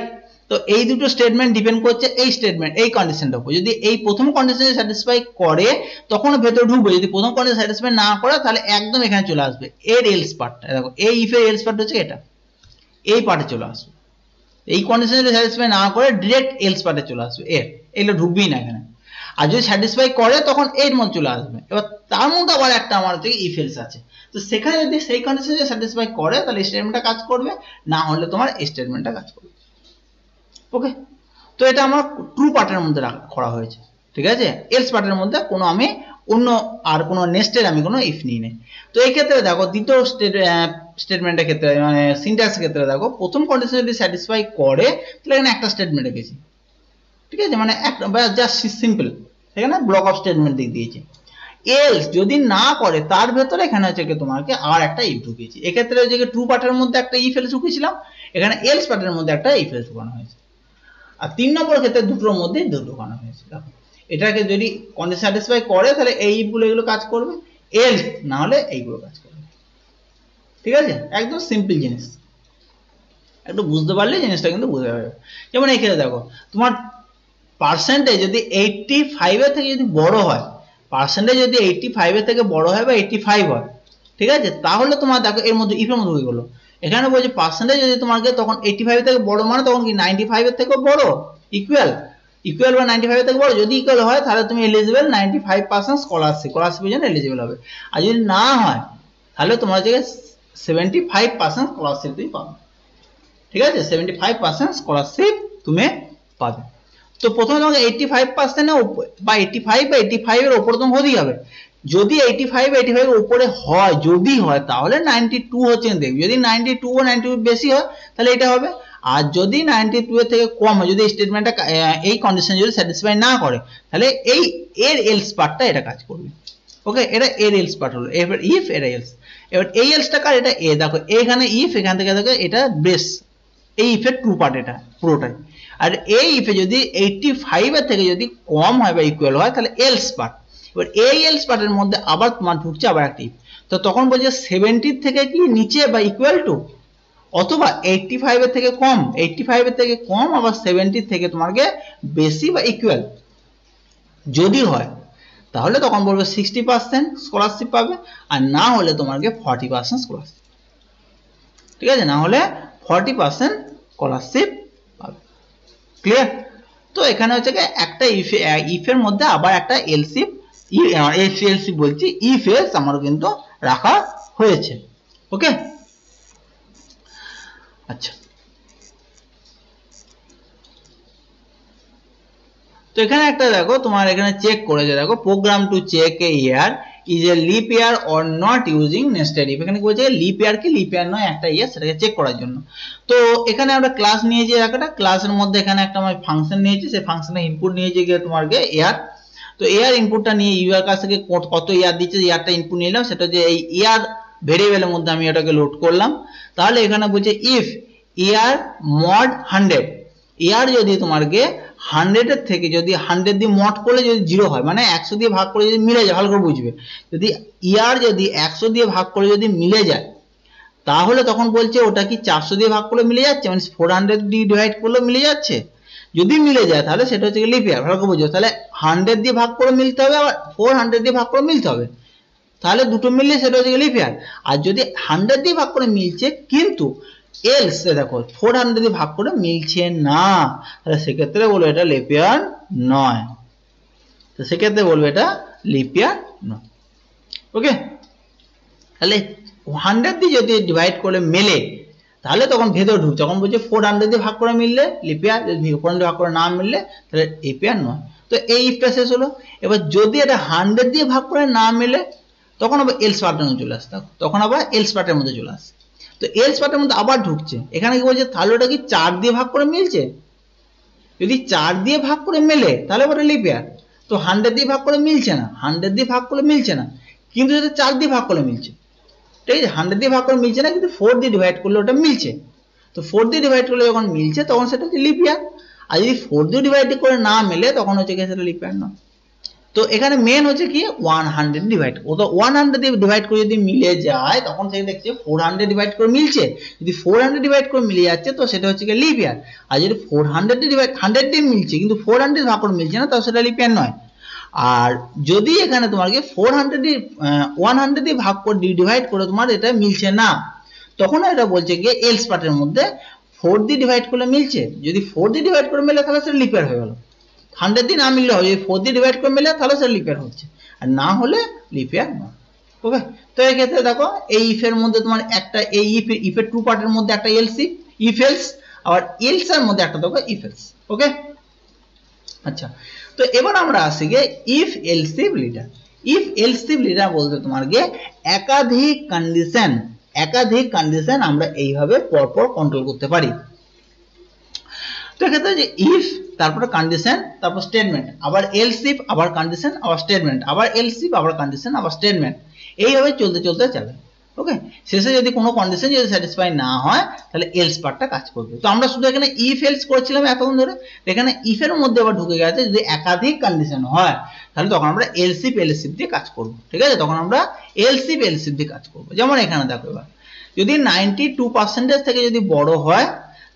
তো এই দুটো স্টেটমেন্ট ডিপেন্ড করছে এই স্টেটমেন্ট এই কন্ডিশনটার উপর, যদি এই প্রথম কন্ডিশন স্যাটিসফাই করে তখন ভেতরে ঢুকবে, যদি প্রথম কন্ডিশন স্যাটিসফাই না করে তাহলে একদম এখানে চলে আসবে এর এলস পার্টটা। দেখো এই ইফ এর এলস পার্ট হচ্ছে এটা, এই পার্টে চলে আসবে, এই কন্ডিশন যদি স্যাটিসফাই না করে ডাইরেক্ট এলস পার্টে চলে আসবে, এগুলো ঢুকবেই না এখানে। আর যদি স্যাটিসফাই করে তখন এর মধ্যে চলে আসবে। এবার তার মধ্যে আবার একটা আমার থেকে ইফ এলস আছে, তো সেখানে যদি সেই কন্ডিশন যদি স্যাটিসফাই করে তাহলে স্টেটমেন্টটা কাজ করবে, না হলে তোমার স্টেটমেন্টটা কাজ করবে। ওকে, তো এটা আমার ট্রু পার্টের মধ্যে করা হয়েছে, ঠিক আছে? এলস পার্টের মধ্যে কোনো আমি অন্য আর কোনো নেস্টেড আমি কোনো ইফ নিই না। তো এই ক্ষেত্রে দেখো দ্বিতীয় স্টেটমেন্টের ক্ষেত্রে মানে সিনট্যাক্সের ক্ষেত্রে দেখো প্রথম কন্ডিশন যদি স্যাটিসফাই করে তাহলে এখানে একটা স্টেটমেন্ট রেখেছি, ঠিক আছে, মানে একটা জাস্ট সিম্পল, এখানে ব্লক অফ স্টেটমেন্ট দিয়েছে। এলস যদি না করে তার ভেতরে এখানে হচ্ছে কি তোমাকে আর একটা ইফ ঢুকিয়েছি। এক্ষেত্রে হচ্ছে কি ট্রু পার্টের মধ্যে একটা ইফ এলস ঢুকিয়েছিলাম, এখানে এলস পার্টের মধ্যে একটা ইফ এলস ঢুকানো হয়েছে। আর 3 নম্বর ক্ষেত্রে দুটোর মধ্যে ঢুকানো হয়েছে। দেখো এটাকে যদি কন্ডিশন স্যাটিসফাই করে তাহলে এই ইফগুলো এগুলো কাজ করবে, এলস না হলে এইগুলো কাজ করবে, ঠিক আছে, একদম সিম্পল জিনিস, একটু বুঝতে পারলে জিনিসটা কিন্তু বুঝতে পারবে। যেমন এই ক্ষেত্রে দেখো তোমার পার্সেন্টেজ যদি 85 এর থেকে যদি বড় হয়, পার্সেন্টেজ যদি 85 এর থেকে বড় হয় বা 85 হয়, ঠিক আছে, তাহলে তোমার দেখো এর মধ্যে ইফের মধ্যে হয়ে গেল। এখানে বলছে পার্সেন্টেজ যদি তোমাকে তখন 85 থেকে বড় মানে তখন কি 95 এর থেকে বড়, ইকুয়াল বা 95 এর থেকে বড়, যদি ইকুয়াল হয় তাহলে তুমি এলিজিবল 95% স্কলারশিপের জন্য এলিজিবল হবে। আর যদি না হয় তাহলে তোমার যে 75% স্কলারশিপ তুমি পাবে, ঠিক আছে, 75% স্কলারশিপ তুমি পাবে। তো প্রথমে তোমাকে 85% বা 85 এর উপরে তোমার হতেই হবে। যদি 85 এর উপরে হয়, যদি হয় তাহলে 92 হচ্ছে দেখবে, যদি 92 ও 92 বেশি হয় তাহলে এটা হবে। আর যদি 92 এর থেকে কম হয়, যদি স্টেটমেন্টটা এই কন্ডিশন যদি স্যাটিসফাই না করে তাহলে এই এর এলস পার্টটা এটা কাজ করবে। ওকে, এটা এর এলস পার্ট হলো, এবার ইফ এটা এলস, এবার এই এলসটা কার, এটা এ, দেখো এখানে ইফ, এখান থেকে দেখো এটা বেস, এই ইফের ট্রু পার্ট এটা পুরোটাই। আর এই ইফে যদি 85 এর থেকে যদি কম হয় বা ইকুয়াল হয় তাহলে এলস পার্ট। এবার এই এলস পার্টের মধ্যে আবার তোমার ঢুকছে আবার একটা ইফ, তো তখন বলছে 70 থেকে কি নিচে বা ইকুয়াল টু, অথবা 85 এর থেকে কম, 85 এর থেকে কম আবার 70 থেকে তোমাকে বেশি বা ইকুয়াল যদি হয় তাহলে তখন বলবে 60% স্কলারশিপ পাবে, আর না হলে তোমাকে 40% স্কলারশিপ, ঠিক আছে, না হলে 40% স্কলারশিপ পাবে। ক্লিয়ার? তো এখানে হচ্ছে একটা ইফের মধ্যে আবার একটা এলসি, এলসি বলছি ইফ এলস আমার কিন্তু রাখা হয়েছে। ওকে, আচ্ছা, তো এখানে একটা দেখো তোমার এখানে চেক করেছে, দেখো program to check a year is a leap year or not using nested if. এখানে বলছে লিপ ইয়ার কি লিপ ইয়ার নয় একটা ইয়ার, সেটাকে চেক করার জন্য। তো এখানে আমরা ক্লাস নিয়েছি, একটা ক্লাসের মধ্যে এখানে একটা আমি ফাংশন নিয়েছি, সেই ফাংশনের ইনপুট নিয়েছি গিয়ে তোমাকে ইয়ার। তো ইয়ার ইনপুটটা নিয়ে ইউআর কাছ থেকে কত ইয়ার দিচ্ছে, ইয়ারটা ইনপুট নিলাম, সেটা যে এই ইয়ার ভেরিয়েবলের মধ্যে আমি এটাকে লোড করলাম। তাহলে এখানে বলছে ইফ ইয়ার মড 100, ইয়ার যদি তোমাকে 100 এর থেকে যদি 100 দিয়ে মড করলে যদি 0 হয়, মানে 100 দিয়ে ভাগ করে যদি মিলে যায়, ভালো করে বুঝবে, যদি ইয়ার যদি 100 দিয়ে ভাগ করে যদি মিলে যায় তাহলে তখন বলছে ওটা কি 400 দিয়ে ভাগ করলে মিলে যাচ্ছে, মানে 400 দিয়ে ডিভাইড করলে মিলে যাচ্ছে। যদি মিলে যায় তাহলে সেটা হচ্ছে লিপ ইয়ার, ভালো করে বুঝো। তাহলে 100 দিয়ে ভাগ করে মিলতে হবে, আবার 400 দিয়ে ভাগ করে মিলতে হবে, তাহলে দুটো মিললে সেটা হচ্ছে লিপ ইয়ার। আর যদি 100 দিয়ে ভাগ করে মিলছে কিন্তু এলস দেখো 400 দিয়ে ভাগ করে মিলছে না, তাহলে সেক্ষেত্রে বলবো এটা লিপ ইয়ার নয়, তো সেক্ষেত্রে বলবো এটা লিপ ইয়ার নয়। ওকে, তাহলে 100 দিয়ে যদি ডিভাইড করে মেলে তাহলে তখন ভেতর ঢুক, যখন বলছে 400 দিয়ে ভাগ করে মিললে লিপ ইয়ার, যদি 400 ভাগ করে না মিললে তাহলে লিপ ইয়ার নয়। তো এই ইফটা শেষ হলো। এবার যদি এটা 100 দিয়ে ভাগ করে না মেলে তখন আবার এলস পার্টের মধ্যে চলে আসে, তখন আবার এলস পার্টের মধ্যে চলে আসে। তো এলস পার্টের মধ্যে আবার ঢুকছে, এখানে কি বলছে তাহলে ওটা কি 4 দিয়ে ভাগ করে মিলছে, যদি 4 দিয়ে ভাগ করে মেলে তাহলে ওটা লিপ ইয়ার। তো 100 দিয়ে ভাগ করে মিলছে না, 100 দিয়ে ভাগ করে মিলছে না, কিন্তু যদি 4 দিয়ে ভাগ করে মিলছে, ঠিক আছে, 100 দিয়ে ভাগ করে মিলছে না কিন্তু 4 দিয়ে ডিভাইড করলে ওটা মিলছে। তো 4 দিয়ে ডিভাইড করলে যখন মিলছে তখন সেটা হচ্ছে লিপ ইয়ার। আর যদি 4 দিয়ে ডিভাইড করে না মেলে তখন হচ্ছে কি সেটা লিপ ইয়ার নয়। তো এখানে মেন হচ্ছে কি 100 ডিভাইড, ও তো 100 দিয়ে ডিভাইড করে যদি মিলে যায় তখন সেটা দেখছে 400 ডিভাইড করে মিলছে, যদি 400 ডিভাইড করে মিলে যাচ্ছে তো সেটা হচ্ছে কি লিপ ইয়ার। আর যদি 400 দিয়ে ডিভাইড 100 দিয়ে মিলছে কিন্তু 400 ভাগ করে মিলছে না তাহলে সেটা লিপ ইয়ার নয়। আর যদি এখানে তোমাকে 400 দিয়ে 100 দিয়ে ভাগ করে ডিভাইড করে তোমার এটা মিলছে না, তখন এটা বলছে কি এলস পার্টের মধ্যে 4 দিয়ে ডিভাইড করলে মিলছে, যদি 4 দিয়ে ডিভাইড করে মিলে তাহলে সেটা লিপ ইয়ার হয়ে গেল। 100 দিয়ে না মিললে হয়, যদি 4 দিয়ে ডিভাইড করে মিলে তাহলে সেটা লিপ ইয়ার হচ্ছে, আর না হলে লিপ ইয়ার নয়। ওকে, তো এই ক্ষেত্রে দেখো এই ইফের মধ্যে তোমার একটা এই ইফের ট্রু পার্টের মধ্যে একটা এলসি ইফ এলস, আর এলস এর মধ্যে একটা দেখো ইফ এলস। ওকে, আচ্ছা, তো এবার আমরা আসি গিয়ে if else if leader. If else if leader বলতে তোমাকে একাধিক কন্ডিশন আমরা এইভাবে পরপর কন্ট্রোল করতে পারি। তো এক্ষেত্রে যে ইফ তারপরে কন্ডিশন তারপর স্টেটমেন্ট, আবার এলসিফ আবার কন্ডিশন আবার স্টেটমেন্ট, আবার এলসিফ আবার কন্ডিশন আবার স্টেটমেন্ট, এইভাবে চলতে যাবে। ওকে, শেষে যদি কোনো কন্ডিশন যদি স্যাটিসফাই না হয় তাহলে এলস পার্টটা কাজ করবে। তো আমরা শুধু এখানে ইফ এলস করেছিলাম এতক্ষণ ধরে, এখানে ইফ এর মধ্যে আবার ঢুকে গেছে যদি একাধিক কন্ডিশন হয় তাহলে তখন আমরা এলসিফ দিয়ে কাজ করব। ঠিক আছে, তখন আমরা এলসিফ দিয়ে কাজ করব। যেমন এখানে দেখো, এবার যদি 92% থেকে যদি বড় হয়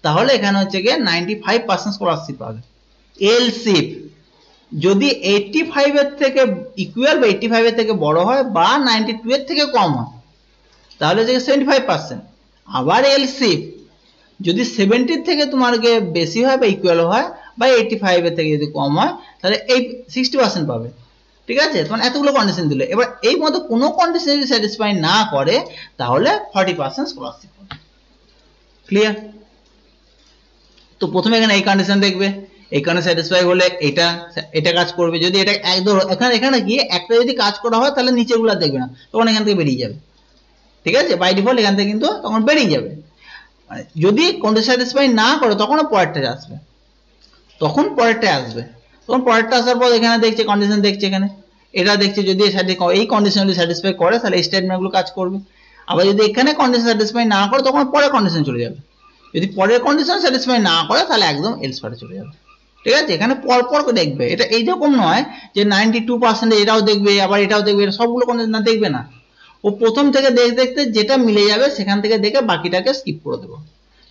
তাহলে এখানে হচ্ছে গিয়ে 95% স্কলারশিপ পাবে। এলসিফ যদি 85 এর থেকে ইকুয়াল বা 85 এর থেকে বড় হয় বা 92 এর থেকে কম হয় তাহলে হচ্ছে 75%। আবার এলসিফ যদি 70 থেকে তোমাকে বেশি হয় বা ইকুয়াল হয় বা 85 এর থেকে যদি কম হয় তাহলে এই 60% পাবে। ঠিক আছে, তোমার এতগুলো কন্ডিশন দিলে, এবার এই মতো কোনো কন্ডিশন যদি স্যাটিসফাই না করে তাহলে 40% স্কলারশিপ পাবে। ক্লিয়ার? তো প্রথমে এখানে এই কন্ডিশন দেখবে, এখানে স্যাটিসফাই হলে এটা কাজ করবে। যদি এটা একদম এখানে গিয়ে একটা যদি কাজ করা হয় তাহলে নিচেগুলো দেখবে না, তখন এখান থেকে বেরিয়ে যাবে। ঠিক আছে, বাই ডিফল্ট এখান থেকে কিন্তু তখন বেরিয়ে যাবে। যদি কন্ডিশন স্যাটিসফাই না করে তখন পরেরটা আসবে, তখন পরেরটা আসার পর এখানে দেখছে কন্ডিশন, দেখছে এখানে এটা দেখছে যদি এই কন্ডিশন যদি স্যাটিসফাই করে তাহলে এই স্টেটমেন্টগুলো কাজ করবে। আবার যদি এখানে কন্ডিশন স্যাটিসফাই না করে তখন পরের কন্ডিশন চলে যাবে। যদি পরের কন্ডিশন স্যাটিসফাই না করে তাহলে একদম এলস পার্টে চলে যাবে। ঠিক আছে, এখানে পরপর দেখবে, এটা এইরকম নয় যে 92% এটাও দেখবে আবার এটাও দেখবে, এটা সবগুলো কন্ডিশন না দেখবে না, ও প্রথম থেকে দেখতে যেটা মিলে যাবে সেখান থেকে দেখে বাকিটাকে স্কিপ করে দেবো।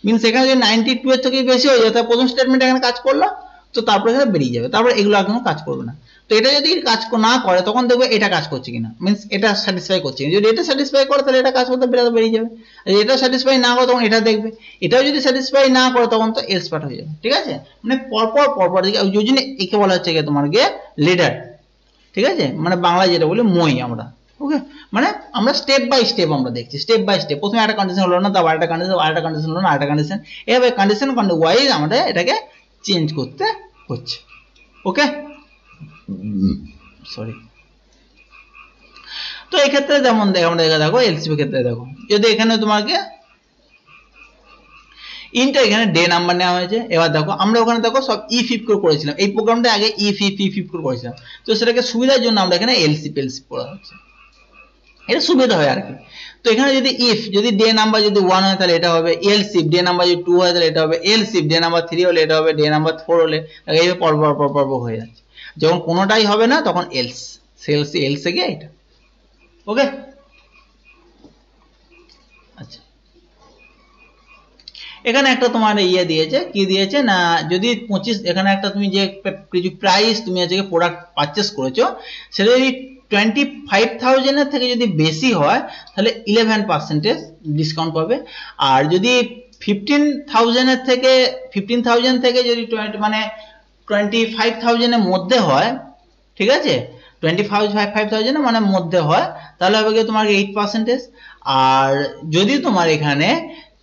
মিনস এখানে যদি 92 এর থেকে বেশি হয়ে যায় তাহলে প্রথম স্টেটমেন্ট এখানে কাজ করলো, তো তারপরে এখানে বেরিয়ে যাবে, তারপরে এগুলো আর কোনো কাজ করবে না। তো এটা যদি কাজ না করে তখন দেখবে এটা কাজ করছে কিনা, মিনস এটা স্যাটিসফাই করছে কিনা। যদি এটা স্যাটিসফাই করে তাহলে এটা কাজ করতে বেরিয়ে যাবে, এটা স্যাটিসফাই না করে তখন এটা দেখবে, এটাও যদি স্যাটিসফাই না করে তখন তো এলস পার্ট হয়ে যাবে। ঠিক আছে, মানে পরপর দিকে ওই জন্য একে বলা হচ্ছে তোমার গিয়ে লিডার। ঠিক আছে, মানে বাংলায় যেটা বলি মই আমরা। ওকে, মানে আমরা স্টেপ বাই স্টেপ আমরা দেখছি, স্টেপ বাই স্টেপ। প্রথমে একটা কন্ডিশন হলো না, তারপর আরেকটা কন্ডিশন হলো না, আরেকটা কন্ডিশন, এভাবে কন্ডিশন ওয়াইজ আমাদের এটাকে চেঞ্জ করতে হচ্ছে। ওকে, সরি। তো এই ক্ষেত্রে যেমন দেখো এলসিপি ক্ষেত্রে দেখো, যদি এখানে তোমাকে ইনটা এখানে ডে নাম্বার নেওয়া হয়েছে। এবার দেখো আমরা ওখানে দেখো সব ইফ করে করেছিলাম, এই প্রোগ্রামটা আগে ইফ করে করেছিলাম, তো সেটাকে সুবিধার জন্য আমরা এখানে এলসিপি করা হচ্ছে, এটা সুবিধা হয় আর কি। তো এখানে যদি ইফ যদি ডে নাম্বার যদি 1 হয় তাহলে এটা হবে এলসিফ, ডে নাম্বার যদি 2 হয় তাহলে এটা হবে এলসিফ, ডে নাম্বার 3 হলে এটা হবে, ডে নাম্বার 4 হলে, এইভাবে পরপর হয়ে যাচ্ছে। যখন কোনোটাই হবে না তখন এলস, এলসে গিয়ে এটা। ওকে, আচ্ছা এখানে একটা তোমার ইয়ে দিয়েছে, কি দিয়েছে না, যদি 25 এখানে একটা তুমি যে প্রাইস তুমি আজকে প্রোডাক্ট পারচেস করেছো সেটা যদি 25,000 এর থেকে যদি বেশি হয় তাহলে 11% ডিসকাউন্ট পাবে। আর যদি 15,000 থেকে যদি মানে 25,000 এর মধ্যে হয়, ঠিক আছে, 25,000 মানে মধ্যে হয় তাহলে হবে কি তোমার 8%। আর যদি তোমার এখানে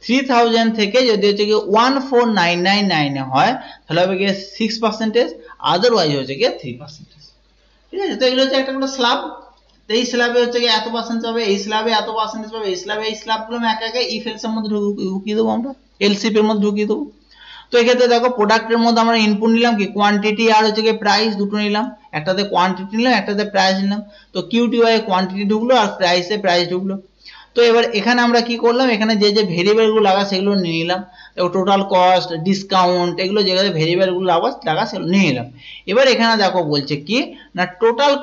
3,000 থেকে যদি হচ্ছে কি 14,999 হয় তাহলে হবে কি 6%, আদারওয়াইজ হচ্ছে কি 3%। ঠিক আছে, তো এগুলো হচ্ছে একটা কোনো স্ল্যাব, এই স্ল্যাবে হচ্ছে কি এত পার্সেন্ট পাবে, এই স্ল্যাবে এত পার্সেন্টেজ পাবে, এই স্ল্যাবগুলো আমি একে ইফ এলস এর মধ্যে ঢুকিয়ে দেবো, আমরা এলসিপি এর মধ্যে ঢুকিয়ে দেবো। তো এক্ষেত্রে দেখো প্রোডাক্টের মধ্যে আমরা ইনপুট নিলাম কি কোয়ান্টিটি আর হচ্ছে কি প্রাইস, দুটো নিলাম, একটাতে কোয়ান্টিটি নিলাম একটাতে প্রাইস নিলাম। তো কিউটিওয়াই কোয়ান্টিটি ঢুকলো আর প্রাইসে প্রাইস ঢুকলো। তো এবার এখানে আমরা কি করলাম, এখানে যে ভেরিয়েবল গুলো লাগা সেগুলো নিয়ে নিলাম, টোটাল কস্ট, ডিসকাউন্ট, এগুলো যেগুলো ভেরিয়েবল গুলো লাগা সেগুলো নিয়ে নিলাম। এবার এখানে দেখো বলছে কি না টোটাল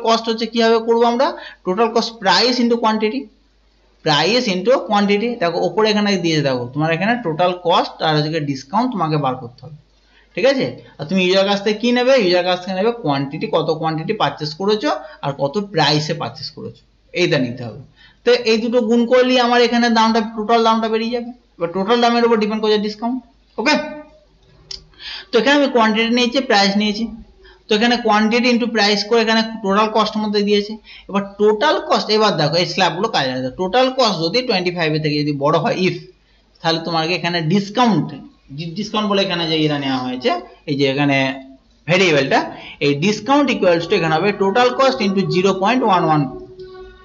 কস্ট হচ্ছে কিভাবে করবো আমরা, total cost price into quantity, দেখো ওপরে এখানে দিয়েছে, দেখো তোমার এখানে টোটাল কস্ট আর হচ্ছে ডিসকাউন্ট তোমাকে বার করতে হবে। ঠিক আছে, আর তুমি ইউজার কাছ থেকে কি নেবে, ইউজার কাছ থেকে নেবে কোয়ান্টিটি, কত কোয়ান্টিটি পারচেস করেছো আর কত প্রাইসে পারচেস করেছো, এইটা নিতে হবে। তো এই দুটো গুণ করলে আমার এখানে দামটা টোটাল দামটা বেরিয়ে যাবে। এবার টোটাল দামের উপর ডিপেন্ড করছে ডিসকাউন্ট। ওকে, তো এখানে আমি কোয়ান্টিটি নিয়েছি, প্রাইস নিয়েছি, তো এখানে কোয়ান্টিটি ইনটু প্রাইস করে এখানে টোটাল কস্ট মধ্যে দিয়েছে। এবার টোটাল কস্ট, এবার দেখো এই স্ল্যাবগুলো কাজে লাগে, টোটাল কস্ট যদি 25 থেকে যদি বড় হয় ইফ, তাহলে তোমাকে এখানে ডিসকাউন্ট বলে এখানে যে এটা নেওয়া হয়েছে, এই যে এখানে ভেরিয়েবলটা এই ডিসকাউন্ট ইকুয়ালস টু এখানে হবে টোটাল কস্ট ইনটু 0.11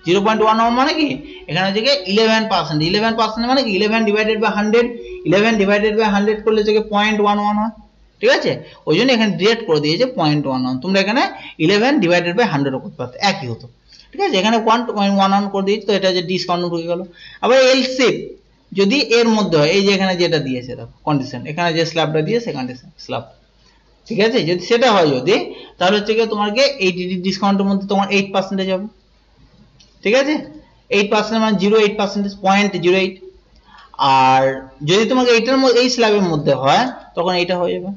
0.11 মানে কি এখানে হচ্ছে কি 11%, 11% মানে কি 11 ডিভাইডেড বাই 100, 11 ডিভাইডেড বাই 100 করলে হচ্ছে কি 0.11 হয়, ঠিক আছে, ওই জন্য এখানে ডিরেক্ট করে দিয়েছে 0.11, তোমরা এখানে 11 ডিভাইডেড বাই 100 ও করতে পারতে, একই হতো, ঠিক আছে, এখানে 1.11 করে দিয়েছি, তো এটা হচ্ছে ডিসকাউন্ট ঢুকে গেল। আবার এলসিএফ যদি এর মধ্যে হয়, এই যে এখানে যেটা দিয়েছে দেখো কন্ডিশন, এখানে যে স্ল্যাবটা দিয়েছে কন্ডিশন স্ল্যাব, ঠিক আছে, যদি সেটা হয় যদি, তাহলে হচ্ছে কি তোমাকে এই ডিসকাউন্টের মধ্যে তোমার 8% হবে, ঠিক আছে, 8% মানে 0.8%, 0.08, আর যদি তোমাকে এইটার মধ্যে এই স্ল্যাবের মধ্যে হয় তখন এইটা হয়ে যাবে,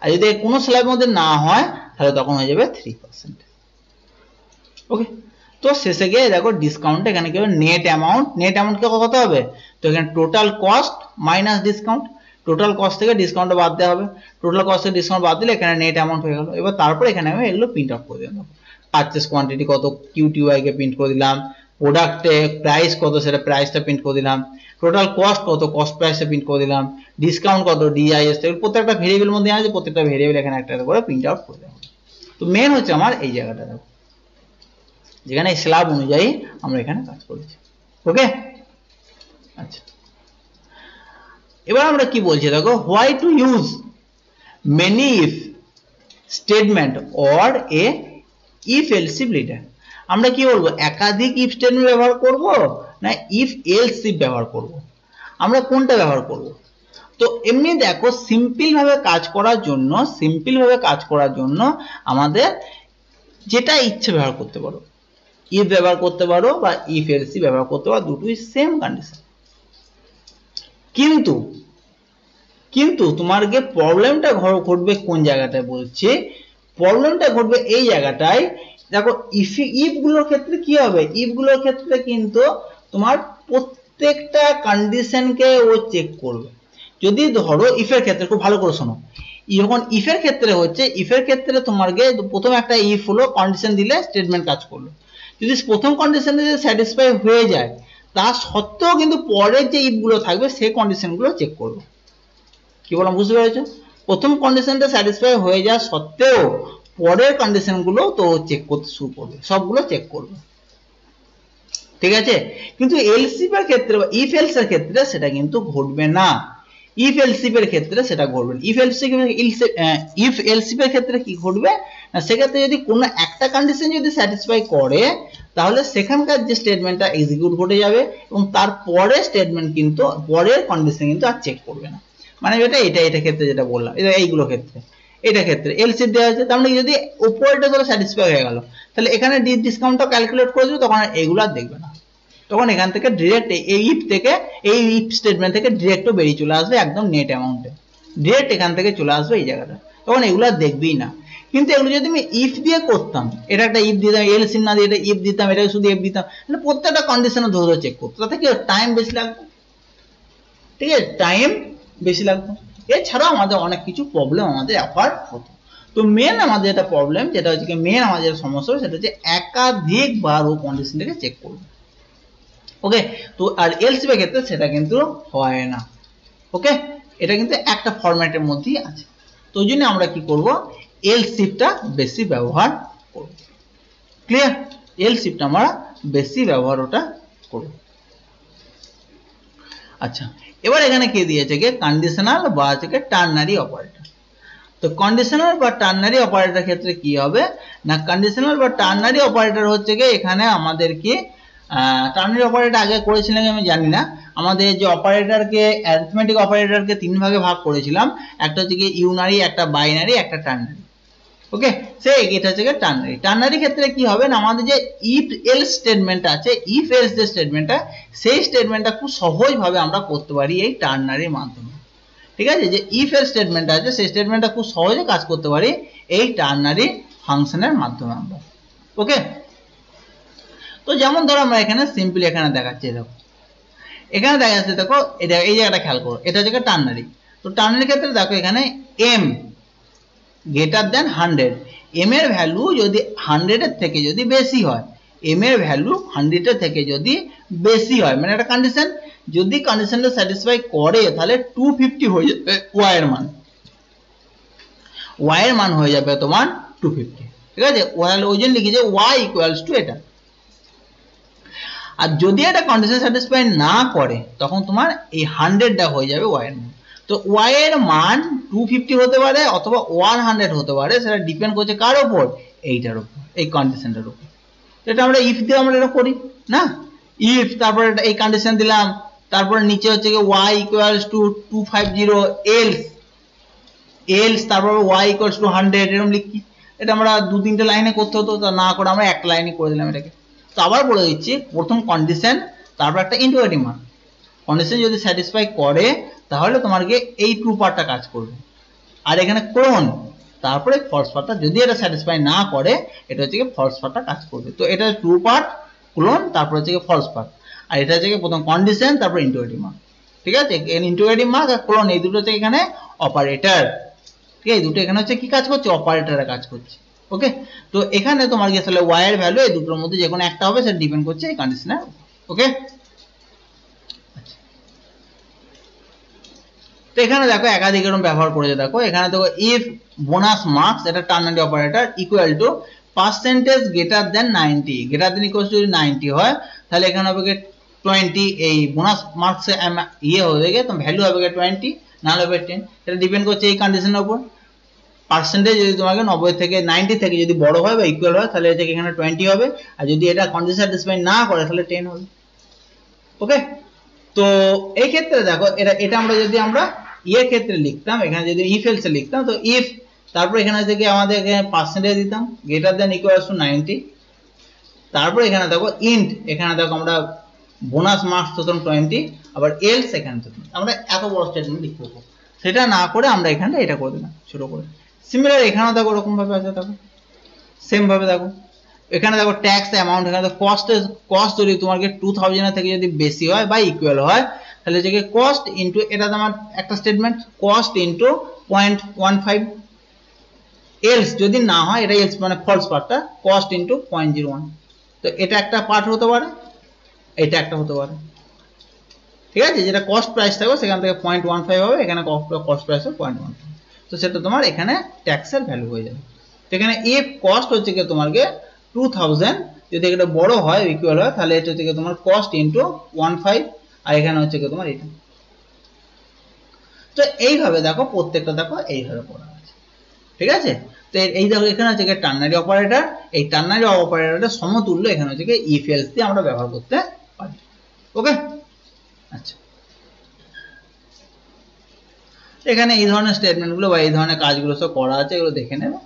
আর যদি কোনো স্ল্যাবের মধ্যে না হয় তাহলে তখন হয়ে যাবে 3%। ওকে, তো শেষে গিয়ে দেখো ডিসকাউন্ট এখানে কি হবে, নেট অ্যামাউন্ট, নেট অ্যামাউন্ট কে কত হবে, তো এখানে total cost minus discount, total cost থেকে ডিসকাউন্ট বাদ দেওয়া হবে, টোটাল কস্ট থেকে ডিসকাউন্ট বাদ দিলে এখানে নেট অ্যামাউন্ট হয়ে গেল। এবার তারপর এখানে আমি এগুলো প্রিন্ট আউট করে দিলাম, পারচেজ কোয়ান্টিটি কত কিউটিওয়াই কে প্রিন্ট করে দিলাম, প্রোডাক্টে প্রাইস কত সেটা প্রাইসটা প্রিন্ট করে দিলাম, টোটাল কস্ট কত কস্ট প্রাইসে প্রিন্ট করে দিলাম, ডিসকাউন্ট কত ডিআইএস, প্রত্যেকটা ভেরিয়েবল মধ্যে আছে, প্রত্যেকটা ভেরিয়েবল এখানে একটা করে প্রিন্ট আউট করে দিলাম। তো মেন হচ্ছে আমার এই জায়গাটা দেখো, যেখানে স্ল্যাব অনুযায়ী আমরা এখানে কাজ করেছি। ওকে, আচ্ছা, এবার আমরা কি বলছি দেখো, why to use many if statement or a if else if leader, আমরা কি বলবো একাধিক ইফ স্টেটমেন্ট ব্যবহার করব না ইফ এলস ইফ ব্যবহার করব, আমরা কোনটা ব্যবহার করব? তো এমনি দেখো সিম্পল ভাবে কাজ করার জন্য আমাদের যেটা ইচ্ছে ব্যবহার করতে পারো, ইফ ব্যবহার করতে পারো বা ইফ এলস ব্যবহার করতে পারো, দুটোই সেম কন্ডিশন। কিন্তু তোমার যে প্রবলেমটা ঘটবে কোন জায়গাটায় বলছে, প্রবলেমটা ঘটবে এই জায়গাটায় দেখো, ইফ গুলোর ক্ষেত্রে কি হবে, ইফ গুলোর ক্ষেত্রে কিন্তু তোমার প্রত্যেকটা কন্ডিশনকে ও চেক করবে। যদি ধরো ইফের ক্ষেত্রে, খুব ভালো করে শোনো, যখন ইফের ক্ষেত্রে হচ্ছে, ইফের ক্ষেত্রে তোমাকে প্রথম একটা ইফ হলো, কন্ডিশন দিলে স্টেটমেন্ট কাজ করলো, যদি প্রথম কন্ডিশনে যদি স্যাটিসফাই হয়ে যায় তা সত্ত্বেও কিন্তু পরের যে ইফ গুলো থাকবে সেই কন্ডিশন গুলো চেক করবে। কি বললাম বুঝতে পেরেছো? প্রথম কন্ডিশনটা স্যাটিসফাই হয়ে যাওয়া সত্ত্বেও পরের কন্ডিশন গুলো তো চেক করতে শুরু করবে, সবগুলো চেক করবে, ঠিক আছে, কিন্তু এলসিফ এর ক্ষেত্রে বা ইফ এলস এর ক্ষেত্রে সেটা কিন্তু ঘটবে না। ইফ এলসিফ এর ক্ষেত্রে সেটা ঘটবে না। ইফ এলসিফ এর ক্ষেত্রে কি ঘটবে না, সেক্ষেত্রে যদি কোনো একটা কন্ডিশন যদি স্যাটিসফাই করে তাহলে সেখানকার যে স্টেটমেন্টটা এক্সিকিউট ঘটে যাবে এবং তারপরে স্টেটমেন্ট কিন্তু পরের কন্ডিশন কিন্তু আর চেক করবে না। মানে এটা ক্ষেত্রে যেটা বললাম, এইগুলো ক্ষেত্রে, এটা ক্ষেত্রে এলসিফ দেওয়া আছে, তার মানে যদি উপরটা ধরো স্যাটিসফাই হয়ে গেল তাহলে এখানে ডিসকাউন্টটা ক্যালকুলেট করে দেবে, তখন এগুলো আর দেখবে না, তখন এখান থেকে ডিরেক্ট এই ইফ স্টেটমেন্ট থেকে ডিরেক্ট বেরিয়ে চলে আসবে একদম নেট অ্যামাউন্টে, ডিরেক্ট এখান থেকে চলে আসবে এই জায়গাটা, তখন এগুলো আর দেখবেই না। কিন্তু এগুলো যদি আমি ইফ দিয়ে করতাম, এটা একটা ইফ দিতাম, এলসি না দিয়ে এটা ইফ দিতাম, এটা শুধু ইফ দিতাম, মানে প্রত্যেকটা কন্ডিশনে ধরে চেক করতো, তাতে কি টাইম বেশি লাগতো, ঠিক আছে, টাইম বেশি লাগতো, এছাড়াও আমাদের অনেক কিছু প্রবলেম আমাদের অ্যাফার হতো। তো মেন আমাদের এটা প্রবলেম, যেটা হচ্ছে মেন আমাদের সমস্যা, সেটা হচ্ছে একাধিকবার ও কন্ডিশনটাকে চেক করবে। ওকে, তো আর এলসিফ এর ক্ষেত্রে সেটা কিন্তু হয় না। ওকে, এটা কিন্তু একটা ফরম্যাটের মধ্যেই আছে, তো ওই জন্য আমরা কি করব, এলসিফটা বেশি ব্যবহার করব। ক্লিয়ার? এলসিফটা আমরা বেশি ব্যবহার ওটা করব। আচ্ছা, এবার এখানে কি দিয়েছে কি কন্ডিশনাল বা হচ্ছে টার্নারি অপারেটর। তো কন্ডিশনাল বা টার্নারি অপারেটর ক্ষেত্রে কি হবে না, কন্ডিশনাল বা টার্নারি অপারেটর হচ্ছে কি এখানে আমাদের কি টার্নারি অপারেটর আগে করেছিলাম আমি জানি না, আমাদের যে অপারেটরকে অ্যারিথমেটিক অপারেটরকে তিন ভাগে ভাগ করেছিলাম, একটা হচ্ছে কি ইউনারি, একটা বাইনারি, একটা টার্নারি। ওকে, এটা হচ্ছে টার্নারি। টার্নারি ক্ষেত্রে কি হবে না, আমাদের যে ইফ এলস স্টেটমেন্ট আছে, ইফ এলস যে স্টেটমেন্টটা, সেই স্টেটমেন্টটা খুব সহজভাবে আমরা করতে পারি এই টার্নারির মাধ্যমে। ঠিক আছে, যে ইফ এলস স্টেটমেন্ট আছে সেই স্টেটমেন্টটা খুব সহজে কাজ করতে পারি এই টার্নারি ফাংশনের মাধ্যমে আমরা। ওকে, তো যেমন ধরো আমরা এখানে সিম্পলি এখানে দেখাচ্ছি, দেখো এখানে দেখা যাচ্ছে, দেখো এটা এই জায়গাটা খেয়াল করো, এটা হচ্ছে টার্নারি। তো টার্নারি ক্ষেত্রে দেখো এখানে এম গ্রেটার দেন 100, এম এর ভ্যালু যদি 100 এর থেকে যদি বেশি হয়, এম এর ভ্যালু 100 এর থেকে যদি বেশি হয়, মানে একটা কন্ডিশন, যদি কন্ডিশনটা স্যাটিসফাই করে তাহলে 250 হয়ে যাবে ওয়াই এর মান। y এর মান হয়ে যাবে তোমার 250 ঠিক আছে ওই জন্য লিখি যে y ইকুয়ালস টু এটা আর যদি এটা কন্ডিশন স্যাটিসফাই না করে তখন তোমার এই 100টা হয়ে যাবে y এর মান তো y এর মান 250 হতে পারে অথবা 100 হতে পারে সেটা ডিপেন্ড করছে কার উপর এইটার উপর এই কন্ডিশনটার উপর এটা আমরা ইফ দিয়ে আমরা এটা করি না ইফ তারপর এটা এই কন্ডিশন দিলাম তারপর নিচে হচ্ছে কি y ইকুয়ালস টু 250 else তারপর y ইকুয়ালস টু 100 এরকম লিখি এটা আমরা দু তিনটে লাইনে করতে হতো তা না করে আমরা এক লাইনে করে দিলাম এটাকে তো আবার বলে দিচ্ছি প্রথম কন্ডিশন তারপর একটা ইন্টিগ্রেটিং মান কন্ডিশন যদি স্যাটিসফাই করে তাহলে তোমাকে এই ট্রু পার্টটা কাজ করবে আর এখানে ক্লোন তারপরে ফলস পার্টটা যদি এটা স্যাটিসফাই না করে এটা হচ্ছে কি ফলস পার্টটা কাজ করবে তো এটা ট্রু পার্ট ক্লোন তারপর হচ্ছে কি ফলস পার্ট আর এটা হচ্ছে কি প্রথম কন্ডিশন তারপর ইন্টিগ্রেটিং মান ঠিক আছে ইন্টিগ্রেটিং মান আর ক্লোন এই দুটো হচ্ছে এখানে অপারেটর ঠিক আছে এই দুটো এখানে হচ্ছে কি কাজ করছে অপারেটরের কাজ করছে ওকে তো এখানে তোমার কি আসলে y এর ভ্যালু এই দুটোর মধ্যে যে কোনো একটা হবে সেটা ডিপেন্ড করছে এই কন্ডিশনের ওকে তো এখানে দেখো একাধিক এরকম ব্যবহার করেছে দেখো এখানে দেখো ইফ বোনাস মার্কস এটা ternary operator equal to percentage greater than 90 greater than equal to যদি 90 হয় তাহলে এখানে হবে 20 এই বোনাস মার্কস ইয়ে হবে গিয়ে তো ভ্যালু হবে 20 না হবে 10 এটা ডিপেন্ড করছে এই কন্ডিশনের উপর পার্সেন্টেজ যদি তোমাকে 90 থেকে 90 থেকে যদি বড় হয় বা ইকুয়াল হয় তাহলে এটা এখানে 20 হবে আর যদি এটা কন্ডিশন স্যাটিসফাই না করে তাহলে 10 হবে ওকে তো এই ক্ষেত্রে দেখো এটা আমরা যদি আমরা এর ক্ষেত্রে লিখতাম এখানে যদি ইফ এলস এ লিখতাম তো ইফ তারপর এখানে থেকে আমাদের এখানে পার্সেন্টেজ দিতাম গ্রেটার দেন ইকুয়ালস টু 90 তারপর এখানে দেখো ইন্ট এখানে দেখো আমরা বোনাস মার্কস হতাম 20 আবার এলস এখানে আমরা এত বড় স্টেটমেন্ট লিখতে হবে সেটা না করে আমরা এখানে এটা করে দিলাম ছোট করে সিমিলার এখানেও দেখো এরকম ভাবে আছে দেখো সেম ভাবে দেখো এখানে দেখো ট্যাক্স অ্যামাউন্ট এখানে কস্ট যদি তোমাকে 2000 এর থেকে যদি বেশি হয় বা ইকুয়াল হয় তাহলে যে কস্ট ইনটু এটা তোমার একটা স্টেটমেন্ট কস্ট ইনটু 0.15 এলস যদি না হয় এটা এলস মানে ফলস পার্টটা কস্ট ইনটু 0.01 তো এটা একটা পার্ট হতে পারে এটা একটা হতে পারে ঠিক আছে যেটা কস্ট প্রাইস থাকবে সেখান থেকে 0.15 হবে এখানে কস্ট প্রাইস হবে 0.15 তো সেটা তোমার এখানে ট্যাক্সের ভ্যালু হয়ে যাবে তো এখানে ইফ কস্ট হচ্ছে কি তোমাকে 2000 যদি এটা বড় হয় ইকুয়াল হয় তাহলে এটা হচ্ছে কি তোমার কস্ট ইনটু 15 আর এখানে হচ্ছে কি তোমার এটা তো এইভাবে দেখো প্রত্যেকটা দেখো এইভাবে করা আছে ঠিক আছে তো এই দেখো এখানে হচ্ছে কি টার্নারি অপারেটর এই টার্নারি অপারেটরের সমতুল্য এখানে হচ্ছে কি ইফ এলস দিয়ে আমরা ব্যবহার করতে পারি ওকে আচ্ছা এখানে এই ধরনের স্টেটমেন্টগুলো বা এই ধরনের কাজগুলো সব করা আছে এগুলো দেখে নেবে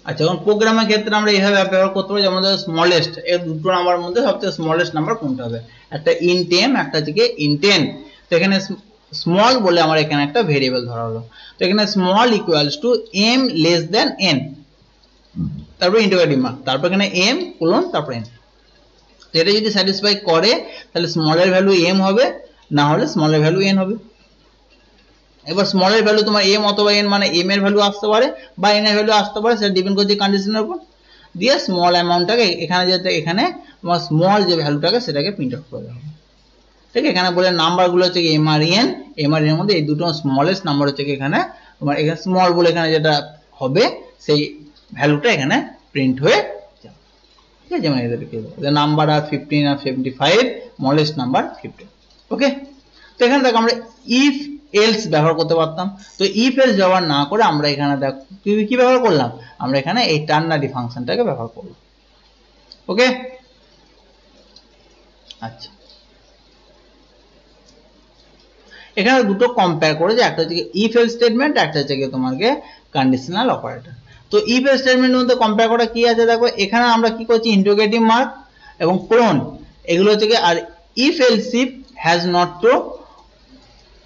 আচ্ছা এখন প্রোগ্রামের ক্ষেত্রে আমরা এইভাবে ব্যবহার করতে পারি যেমন স্মলেস্ট এর দুটো নাম্বার মধ্যে সবচেয়ে স্মলেস্ট নাম্বার কোনটা হবে একটা ইন্ট এম একটা হচ্ছে কি ইন্টেন্ট তো এখানে স্মল বলে আমার এখানে একটা ভেরিয়েবল ধরা হলো তো এখানে small equals to M less than N তারপর ইন্টিগ্রেটিভ মার্ক তারপর এখানে এম কোলন তারপর এন তো এটা যদি স্যাটিসফাই করে তাহলে স্মলের ভ্যালু এম হবে না হলে স্মলের ভ্যালু এন হবে এবার স্মলের ভ্যালু তোমার এম অথবা এন মানে এম এর ভ্যালু আসতে পারে বা এন এর ভ্যালু আসতে পারে সেটা ডিপেন্ড করছে কন্ডিশনের উপর দিয়ে স্মল অ্যামাউন্টটাকে এখানে যেটা এখানে তোমার স্মল যে ভ্যালুটাকে সেটাকে প্রিন্ট আউট করে দেওয়া হবে ঠিক আছে এখানে বলে নাম্বারগুলো হচ্ছে এম আর এন এর মধ্যে এই দুটো স্মলেস্ট নাম্বার হচ্ছে এখানে তোমার এখানে স্মল বলে এখানে যেটা হবে সেই ভ্যালুটা এখানে প্রিন্ট হয়ে যাবে ঠিক আছে যেমন এদের লিখে দেবো নাম্বার আর 15 আর 75 স্মলেস্ট নাম্বার 15 ওকে তো এখানে দেখো আমরা ইফ এলস ব্যবহার করতে পারতাম তো ইফ এলস ব্যবহার না করে আমরা এখানে দেখো কি ব্যবহার করলাম আমরা এখানে এই টার্নারি ফাংশনটাকে ব্যবহার করলাম ওকে আচ্ছা এখানে দুটো কম্পেয়ার করে যে একটা হচ্ছে ইফ এলস স্টেটমেন্ট একটা হচ্ছে তোমাকে কন্ডিশনাল অপারেটর তো ইফ এলস স্টেটমেন্টের মধ্যে কম্পেয়ার করা কি আছে দেখো এখানে আমরা কি করছি ইন্টিগ্রেটিভ মার্ক এবং ক্লোন এগুলো হচ্ছে আর if else if has not to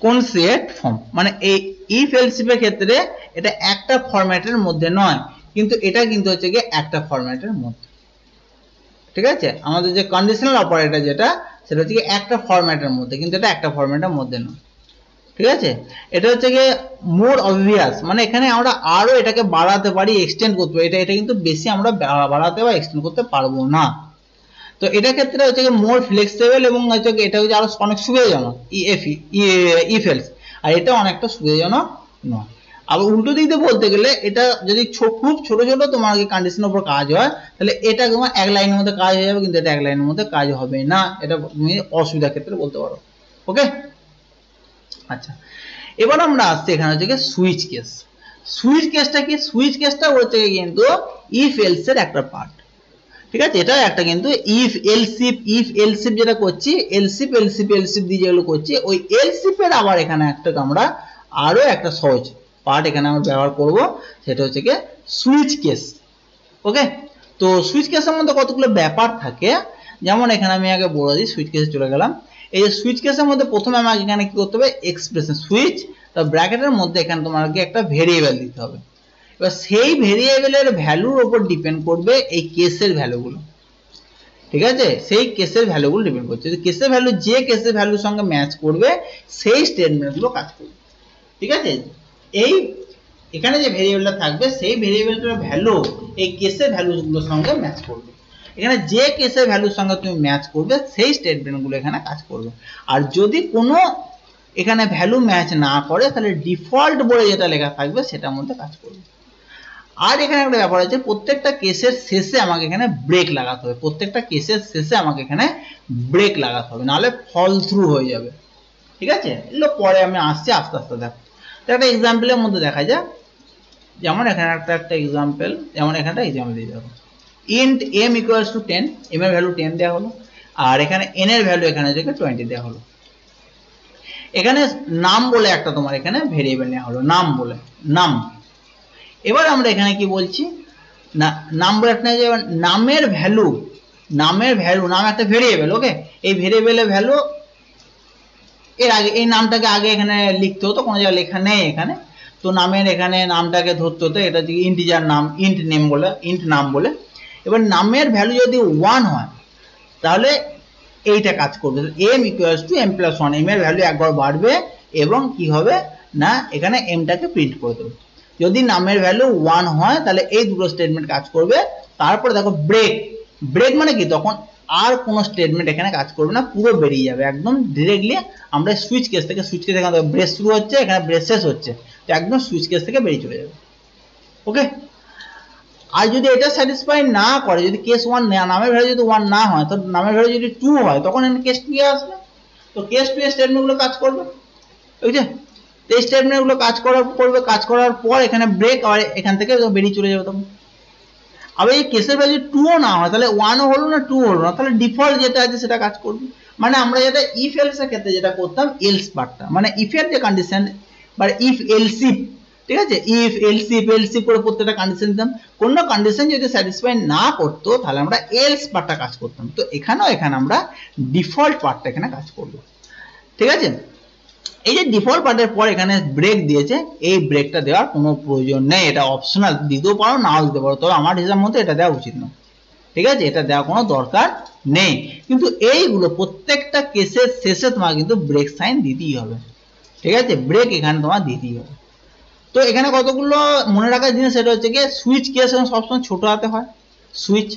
concise form মানে এই ইফ এলস ইফ এর ক্ষেত্রে এটা একটা ফরম্যাটের মধ্যে নয় কিন্তু এটা কিন্তু হচ্ছে কি একটা ফরম্যাটের মধ্যে ঠিক আছে আমাদের যে কন্ডিশনাল অপারেটর যেটা সেটা হচ্ছে একটা ফরম্যাটের মধ্যে কিন্তু এটা একটা ফরম্যাটের মধ্যে নয় ঠিক আছে এটা হচ্ছে কি মোর অবভিয়াস মানে এখানে আমরা আরো এটাকে বাড়াতে পারি এক্সটেন্ড করতে পারি এটা কিন্তু বেশি আমরা বাড়াতে বা এক্সটেন্ড করতে পারবো না তো এটা ক্ষেত্রে হচ্ছে মোর ফ্লেক্সিবল এবং হচ্ছে এটা হচ্ছে আরো অনেক সুবিধাজনক ইফ এলস, আর এটা অনেকটা সুবিধাজনক নয়। আবার উল্টো দিক দিয়ে বলতে গেলে এটা যদি খুব ছোট ছোট তোমার কন্ডিশনের উপর কাজ হয় তাহলে এটা তোমার এক লাইনের মধ্যে কাজ হয়ে যাবে, কিন্তু এটা এক লাইনের মধ্যে কাজ হবে না, এটা তুমি অসুবিধার ক্ষেত্রে বলতে পারো। ওকে, আচ্ছা এবার আমরা আসছি এখানে হচ্ছে সুইচ কেস। সুইচ কেসটা কি? সুইচ কেসটা হচ্ছে কিন্তু ইফ এলস এর একটা পার্ট, ঠিক আছে? এটা একটা কিন্তু ইফ এলসিফ যেটা করছি, এলসিফ দিয়ে যেগুলো করছি, ওই এলসিফ এর আবার এখানে একটা আমরা আরো একটা সহজ পার্ট এখানে আমরা ব্যবহার করব, সেটা হচ্ছে কি সুইচ কেস। ওকে, তো সুইচ কেসের মধ্যে কতগুলো ব্যাপার থাকে, যেমন এখানে আমি আগে বলে দিই, সুইচ কেসে চলে গেলাম। এই যে সুইচ কেসের মধ্যে প্রথমে আমাকে এখানে কি করতে হবে, এক্সপ্রেশন সুইচ, তার ব্র্যাকেটের মধ্যে এখানে তোমাকে একটা ভেরিয়েবল দিতে হবে। এবার সেই ভেরিয়েবলের ভ্যালুর উপর ডিপেন্ড করবে এই কেসের ভ্যালুগুলো, ঠিক আছে? সেই কেসের ভ্যালুগুলো ডিপেন্ড করছে, কেসের ভ্যালু যে কেসের ভ্যালুর সঙ্গে ম্যাচ করবে সেই স্টেটমেন্টগুলো কাজ করবে, ঠিক আছে? এই এখানে যে ভেরিয়েবলটা থাকবে সেই ভেরিয়েবলটার ভ্যালু এই কেসের ভ্যালুগুলোর সঙ্গে ম্যাচ করবে। এখানে যে কেসের ভ্যালুর সঙ্গে তুমি ম্যাচ করবে সেই স্টেটমেন্টগুলো এখানে কাজ করবে। আর যদি কোনো এখানে ভ্যালু ম্যাচ না করে তাহলে ডিফল্ট বলে যেটা লেখা থাকবে সেটার মধ্যে কাজ করবে। আর এখানে একটা ব্যাপার আছে, প্রত্যেকটা কেসের শেষে আমাকে এখানে ব্রেক লাগাতে হবে, প্রত্যেকটা কেসের শেষে আমাকে এখানে ব্রেক লাগাতে হবে, নাহলে ফল থ্রু হয়ে যাবে, ঠিক আছে? এগুলো পরে আমি আসছি, আস্তে আস্তে দেখো। একটা এক্সাম্পলের মধ্যে দেখা যায়, যেমন এখানে একটা এক্সাম্পল, যেমন এখানে এক্সাম্পল দিয়ে দেবো, int m equals to 10, m এর ভ্যালু 10 দেওয়া হলো, আর এখানে n এর ভ্যালু এখানে থেকে 20 দেওয়া হলো। এখানে নাম বলে একটা তোমার এখানে ভেরিয়েবল নেওয়া হলো, নাম বলে, নাম। এবার আমরা এখানে কি বলছি না, নাম বলে একটা নামের ভ্যালু, নাম একটা ভেরিয়েবল। ওকে, এই ভেরিয়েবলের ভ্যালু এর আগে এই নামটাকে আগে এখানে লিখতে হতো, কোনো জায়গায় লেখা নেই এখানে, তো নামের এখানে নামটাকে ধরতে হতো, এটা হচ্ছে ইন্টিজার নাম, ইন্ট নাম বলে। এবার নামের ভ্যালু যদি 1 হয় তাহলে এইটা কাজ করবে, m equals to m plus 1, m এর ভ্যালু একবার বাড়বে এবং কি হবে না এখানে m টাকে প্রিন্ট করে দেবে। যদি নামের ভ্যালু 1 হয় তাহলে এই দুটো স্টেটমেন্ট কাজ করবে। তারপরে দেখো ব্রেক মানে কি, তখন আর কোনো স্টেটমেন্ট এখানে কাজ করবে না, পুরো বেরিয়ে যাবে একদম ডিরেক্টলি। আমরা সুইচ কেস থেকে, সুইচ কেস এখানে ব্রেস শুরু হচ্ছে, এখানে ব্রেস শেষ হচ্ছে, তো একদম সুইচ কেস থেকে বেরিয়ে চলে যাবে। ওকে, আর যদি এটা স্যাটিসফাই না করে, যদি কেস 1 নামের ভ্যালু যদি 1 না হয়, তো নামের ভ্যালু যদি 2 হয় তখন কেস 2 এ আসবে, তো কেস 2 এর স্টেটমেন্টগুলো কাজ করবে, বুঝছে? এই স্টেটমেন্টগুলো কাজ করার পর এখানে ব্রেক, আর এখান থেকে বেরিয়ে চলে যাবে তখন। আবার এই কেসের ভ্যালু 2 না হয় তাহলে 1 হলো না 2 হলো না, তাহলে ডিফল্ট যেটা আছে সেটা কাজ করবে। মানে আমরা যেটা ইফ এলস এর ক্ষেত্রে যেটা করতাম, এলস পার্টটা মানে ইফ এর যে কন্ডিশন বা ইফ এলসিফ, ঠিক আছে? ইফ এলসিফ করে প্রত্যেকটা কন্ডিশন দিতাম, কোনো কন্ডিশন যদি স্যাটিসফাই না করতো তাহলে আমরা এলস পার্টটা কাজ করতাম। তো এখানে আমরা ডিফল্ট পার্টটা এখানে কাজ করব, ঠিক আছে? এই যে ডিফল্ট পার্টের পর এখানে ব্রেক দিয়েছে, এই ব্রেকটা দেওয়ার কোনো প্রয়োজন নেই, এটা অপশনাল, দিতেও পারো নাও দিতে পারো, তবে আমার হিসাব মতো এটা দেওয়া উচিত না, ঠিক আছে? এটা দেওয়ার কোনো দরকার নেই। কিন্তু এইগুলো প্রত্যেকটা কেসের শেষে তোমার কিন্তু ব্রেক সাইন দিতেই হবে, ঠিক আছে? ব্রেক এখানে তোমার দিতেই হবে। তো এখানে কতগুলো মনে রাখার জিনিস, সেটা হচ্ছে কি সুইচ কেস সবসময় ছোট হাতে হয়, সুইচ,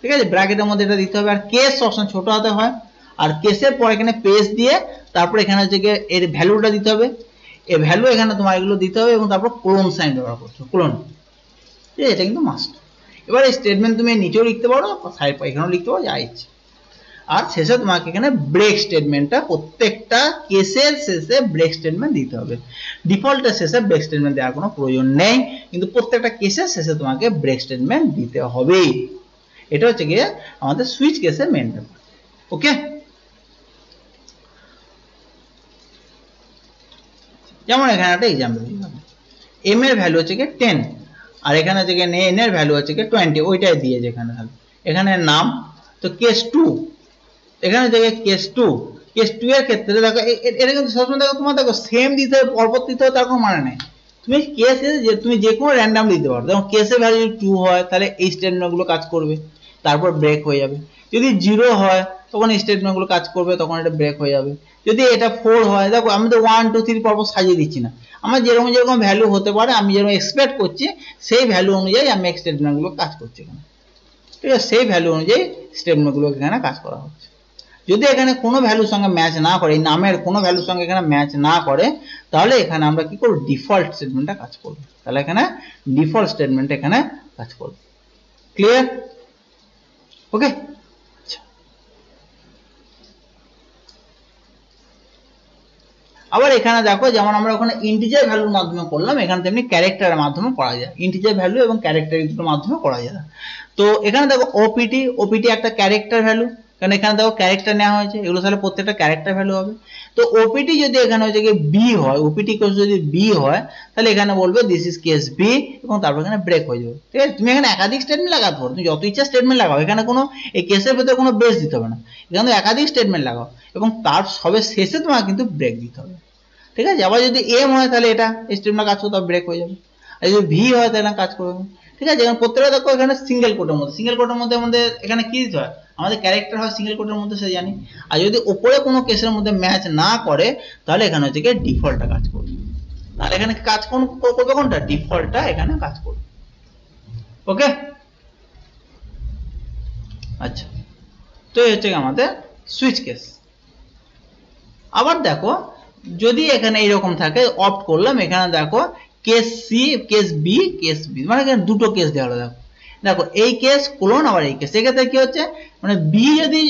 ঠিক আছে? ব্র্যাকেটের মধ্যে এটা দিতে হবে, আর কেস সবসময় ছোট হাতে হয়, আর কেসের পর এখানে পেজ দিয়ে তারপর এখানে হচ্ছে কি এর ভ্যালুটা দিতে হবে, এই ভ্যালু এখানে তোমার এগুলো দিতে হবে, এবং তারপর ক্লোন সাইন ব্যবহার করছো, ক্লোন, ঠিক আছে? এটা কিন্তু মাস্ট। এবার এই স্টেটমেন্ট তুমি নিচেও লিখতে পারো, সাইড এখানেও লিখতে পারো, যা ইচ্ছে। আর শেষে তোমাকে এখানে ব্রেক স্টেটমেন্টটা, প্রত্যেকটা কেসের শেষে ব্রেক স্টেটমেন্ট দিতে হবে। ডিফল্টের শেষে ব্রেক স্টেটমেন্ট দেওয়ার কোনো প্রয়োজন নেই, কিন্তু প্রত্যেকটা কেসের শেষে তোমাকে ব্রেক স্টেটমেন্ট দিতে হবে। এটা হচ্ছে গিয়ে আমাদের সুইচ কেসের মেইন ব্যাপার। ওকে, যেমন এখানে একটা এক্সাম্পল দিলাম, m এর ভ্যালু হচ্ছে কি 10, আর এখানে হচ্ছে কি n এর ভ্যালু হচ্ছে কি 20, ওইটাই দিয়েছে এখানে নাম। তো কেস 2, এখানে থেকে কেস 2 এর ক্ষেত্রে দেখো এটা কিন্তু সবসময় দেখো তোমার দেখো সেম দিতে হবে, পরপর দিতে হবে, তার কোনো মানে নেই। তুমি কেসে তুমি যে কোনো র্যান্ডম দিতে পারো, যেমন কেসের ভ্যালু যদি 2 হয় তাহলে এই স্টেটমেন্টগুলো কাজ করবে, তারপর ব্রেক হয়ে যাবে। যদি 0 হয় তখন এই স্টেটমেন্টগুলো কাজ করবে, তখন এটা ব্রেক হয়ে যাবে। যদি এটা 4 হয়, দেখো আমি তো 1 2 3 পরপর সাজিয়ে দিচ্ছি না, আমার যেরকম ভ্যালু হতে পারে, আমি যেরকম এক্সপেক্ট করছি সেই ভ্যালু অনুযায়ী আমি স্টেটমেন্টগুলো কাজ করছি এখানে, ঠিক আছে, সেই ভ্যালু অনুযায়ী স্টেটমেন্টগুলো এখানে কাজ করা হচ্ছে। যদি এখানে কোনো ভ্যালুর সঙ্গে ম্যাচ না করে, এই নামের কোনো ভ্যালুর সঙ্গে এখানে ম্যাচ না করে, তাহলে এখানে আমরা কি করব, ডিফল্ট স্টেটমেন্টটা কাজ করব। তাহলে এখানে ডিফল্ট স্টেটমেন্ট এখানে কাজ করবে। ক্লিয়ার? ওকে। আবার এখানে দেখো, যেমন আমরা ওখানে ইন্টিজার ভ্যালুর মাধ্যমে করলাম, এখানে তেমনি ক্যারেক্টারের মাধ্যমে করা যায়। ইন্টিজার ভ্যালু এবং ক্যারেক্টার দুটোর মাধ্যমে করা যায়। তো এখানে দেখো ওপিটি একটা ক্যারেক্টার ভ্যালু, কারণ এখানে দেখো ক্যারেক্টার নেওয়া হয়েছে, এগুলো তাহলে প্রত্যেকটা ক্যারেক্টার ভ্যালু হবে। তো ওপিটি যদি এখানে হচ্ছে কি বি হয়, ওপিটি কেস যদি বি হয়, তাহলে এখানে বলবে দিস ইজ কেস বি, এবং তারপর এখানে ব্রেক হয়ে যাবে। ঠিক আছে, তুমি এখানে একাধিক স্টেটমেন্ট লাগাতে পারো, তুমি যত ইচ্ছা স্টেটমেন্ট লাগাও, এখানে কোনো এই কেসের ভেতরে কোনো বেস দিতে হবে না, এখানে একাধিক স্টেটমেন্ট লাগাও এবং তার সবে শেষে তোমাকে কিন্তু ব্রেক দিতে হবে। ঠিক আছে, আবার যদি এম হয় তাহলে এটা স্টেটমেন্ট কাজ করতে ব্রেক হয়ে যাবে, আর যদি ভি হয় তাহলে কাজ করবে। ঠিক আছে, এখানে প্রত্যেকটা দেখো এখানে সিঙ্গেল কোটের মধ্যে, সিঙ্গেল কোটের মধ্যে আমাদের এখানে কি দিতে হয়, আমাদের ক্যারেক্টার হয় সিঙ্গেল কোটের মধ্যে, সে জানি। আর যদি উপরে কোনো কেসের মধ্যে ম্যাচ না করে, তাহলে এখানে হচ্ছে কি ডিফল্টটা কাজ করবে। তাহলে এখানে কাজ করবে কোনটা, ডিফল্টটা এখানে কাজ করবে। ওকে, আচ্ছা, তো এই হচ্ছে আমাদের সুইচ কেস। আবার দেখো, যদি এখানে এইরকম থাকে, অপ্ট করলাম, এখানে দেখো case C, case B, case B, মানে এখানে দুটো কেস দেওয়া হলো। দেখো দেখো এই কেস কোলন, আবার এই কেস, সেক্ষেত্রে কি হচ্ছে, মানে বি যদি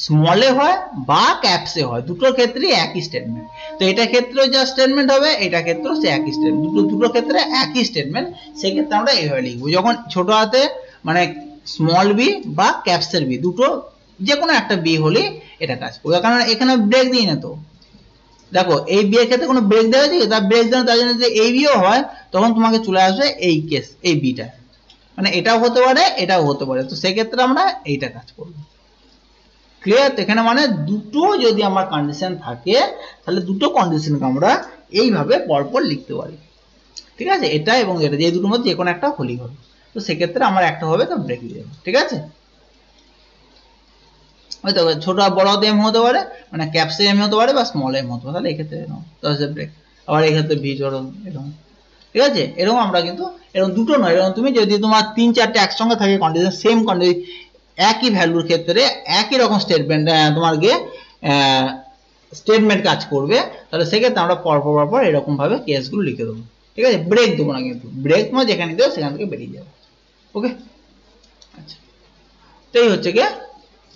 স্মলে হয় বা ক্যাপসে হয়, দুটোর ক্ষেত্রে একই স্টেটমেন্ট। তো এটা ক্ষেত্রেও যা স্টেটমেন্ট হবে, এটা ক্ষেত্রেও সে একই স্টেটমেন্ট, দুটো ক্ষেত্রে একই স্টেটমেন্ট। সেক্ষেত্রে আমরা এইভাবে লিখবো, যখন ছোট হাতে মানে স্মল বি বা ক্যাপসের বি, দুটো যে কোনো একটা বি হলে এটা কাজ করবে, কারণ এখানে ব্রেক দিই না। তো দেখো এই বি এর ক্ষেত্রে কোনো ব্রেক দেওয়া আছে, তার ব্রেক দেওয়া, তার জন্য যদি এই বিও হয়, তখন তোমাকে চলে আসবে এই কেস, এই বিটা, মানে এটাও হতে পারে এটাও হতে পারে। তো সেক্ষেত্রে আমরা এইটা কাজ করব। ক্লিয়ার? তো এখানে মানে দুটো যদি আমার কন্ডিশন থাকে, তাহলে দুটো কন্ডিশনকে আমরা এইভাবে পরপর লিখতে পারি। ঠিক আছে, এটা এবং এটা, যে দুটোর মধ্যে যে কোনো একটা হলেই হবে। তো সেক্ষেত্রে আমার একটা হবে, তো ব্রেক দিয়ে যাবে। ঠিক আছে, হয়তো ছোট বড় এম হতে পারে, মানে ক্যাপসে এম হতে পারে বা স্মল এম হতে পারে, তাহলে এক্ষেত্রে ব্রেক। আবার এক্ষেত্রে ভি জড়ো এরকম। ঠিক আছে, এরকম আমরা কিন্তু এরকম দুটো নয়, এরকম তুমি যদি তোমার 3-4টে একসঙ্গে থাকে কন্ডিশন, সেম কন্ডিশন, একই ভ্যালুর ক্ষেত্রে একই রকম স্টেটমেন্ট তোমার গিয়ে স্টেটমেন্ট কাজ করবে, তাহলে সেক্ষেত্রে আমরা পরপর এরকম ভাবে কেসগুলো লিখে দেবো। ঠিক আছে, ব্রেক দেবো না, কিন্তু ব্রেক তোমার যেখানে দেবো সেখান থেকে বেরিয়ে যাবে। ওকে, আচ্ছা, তো এই হচ্ছে গিয়ে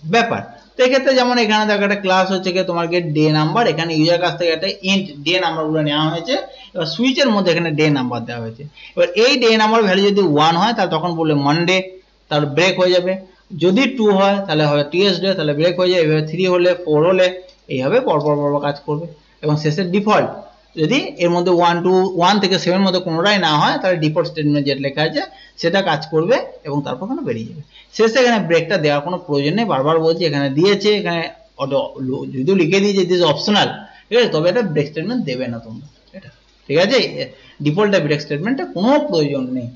ব্যাপার। তো এক্ষেত্রে যেমন এখানে দেখো একটা ক্লাস হচ্ছে কি তোমার ডে নাম্বার, এখানে ইউজার কাছ থেকে একটা ইন্ট ডে নাম্বার গুলো নেওয়া হয়েছে, এবার সুইচের মধ্যে এখানে ডে নাম্বার দেওয়া হয়েছে। এবার এই ডে নাম্বার ভ্যালু যদি 1 হয়, তাহলে তখন বললে মানডে, তাহলে ব্রেক হয়ে যাবে। যদি 2 হয় তাহলে হবে টিউসডে, তাহলে ব্রেক হয়ে যাবে। এবার 3 হলে 4 হলে এইভাবে পরপর কাজ করবে। এবং শেষে ডিফল্ট, যদি এর মধ্যে 1 থেকে 7 মধ্যে কোনোটাই না হয়, তাহলে ডিফল্ট স্টেটমেন্ট যেটা লেখা আছে সেটা কাজ করবে এবং তারপর এখানে বেরিয়ে যাবে। শেষে এখানে ব্রেকটা দেওয়ার কোনো প্রয়োজন নেই, বারবার বলছি এখানে দিয়েছে, এখানে যদিও লিখে দিয়েছে দিস অপশনাল, ঠিক আছে, তবে এটা ব্রেক স্টেটমেন্ট দেবে না তোমরা, এটা ঠিক আছে, ডিফল্টটা ব্রেক স্টেটমেন্টটা কোনো প্রয়োজন নেই।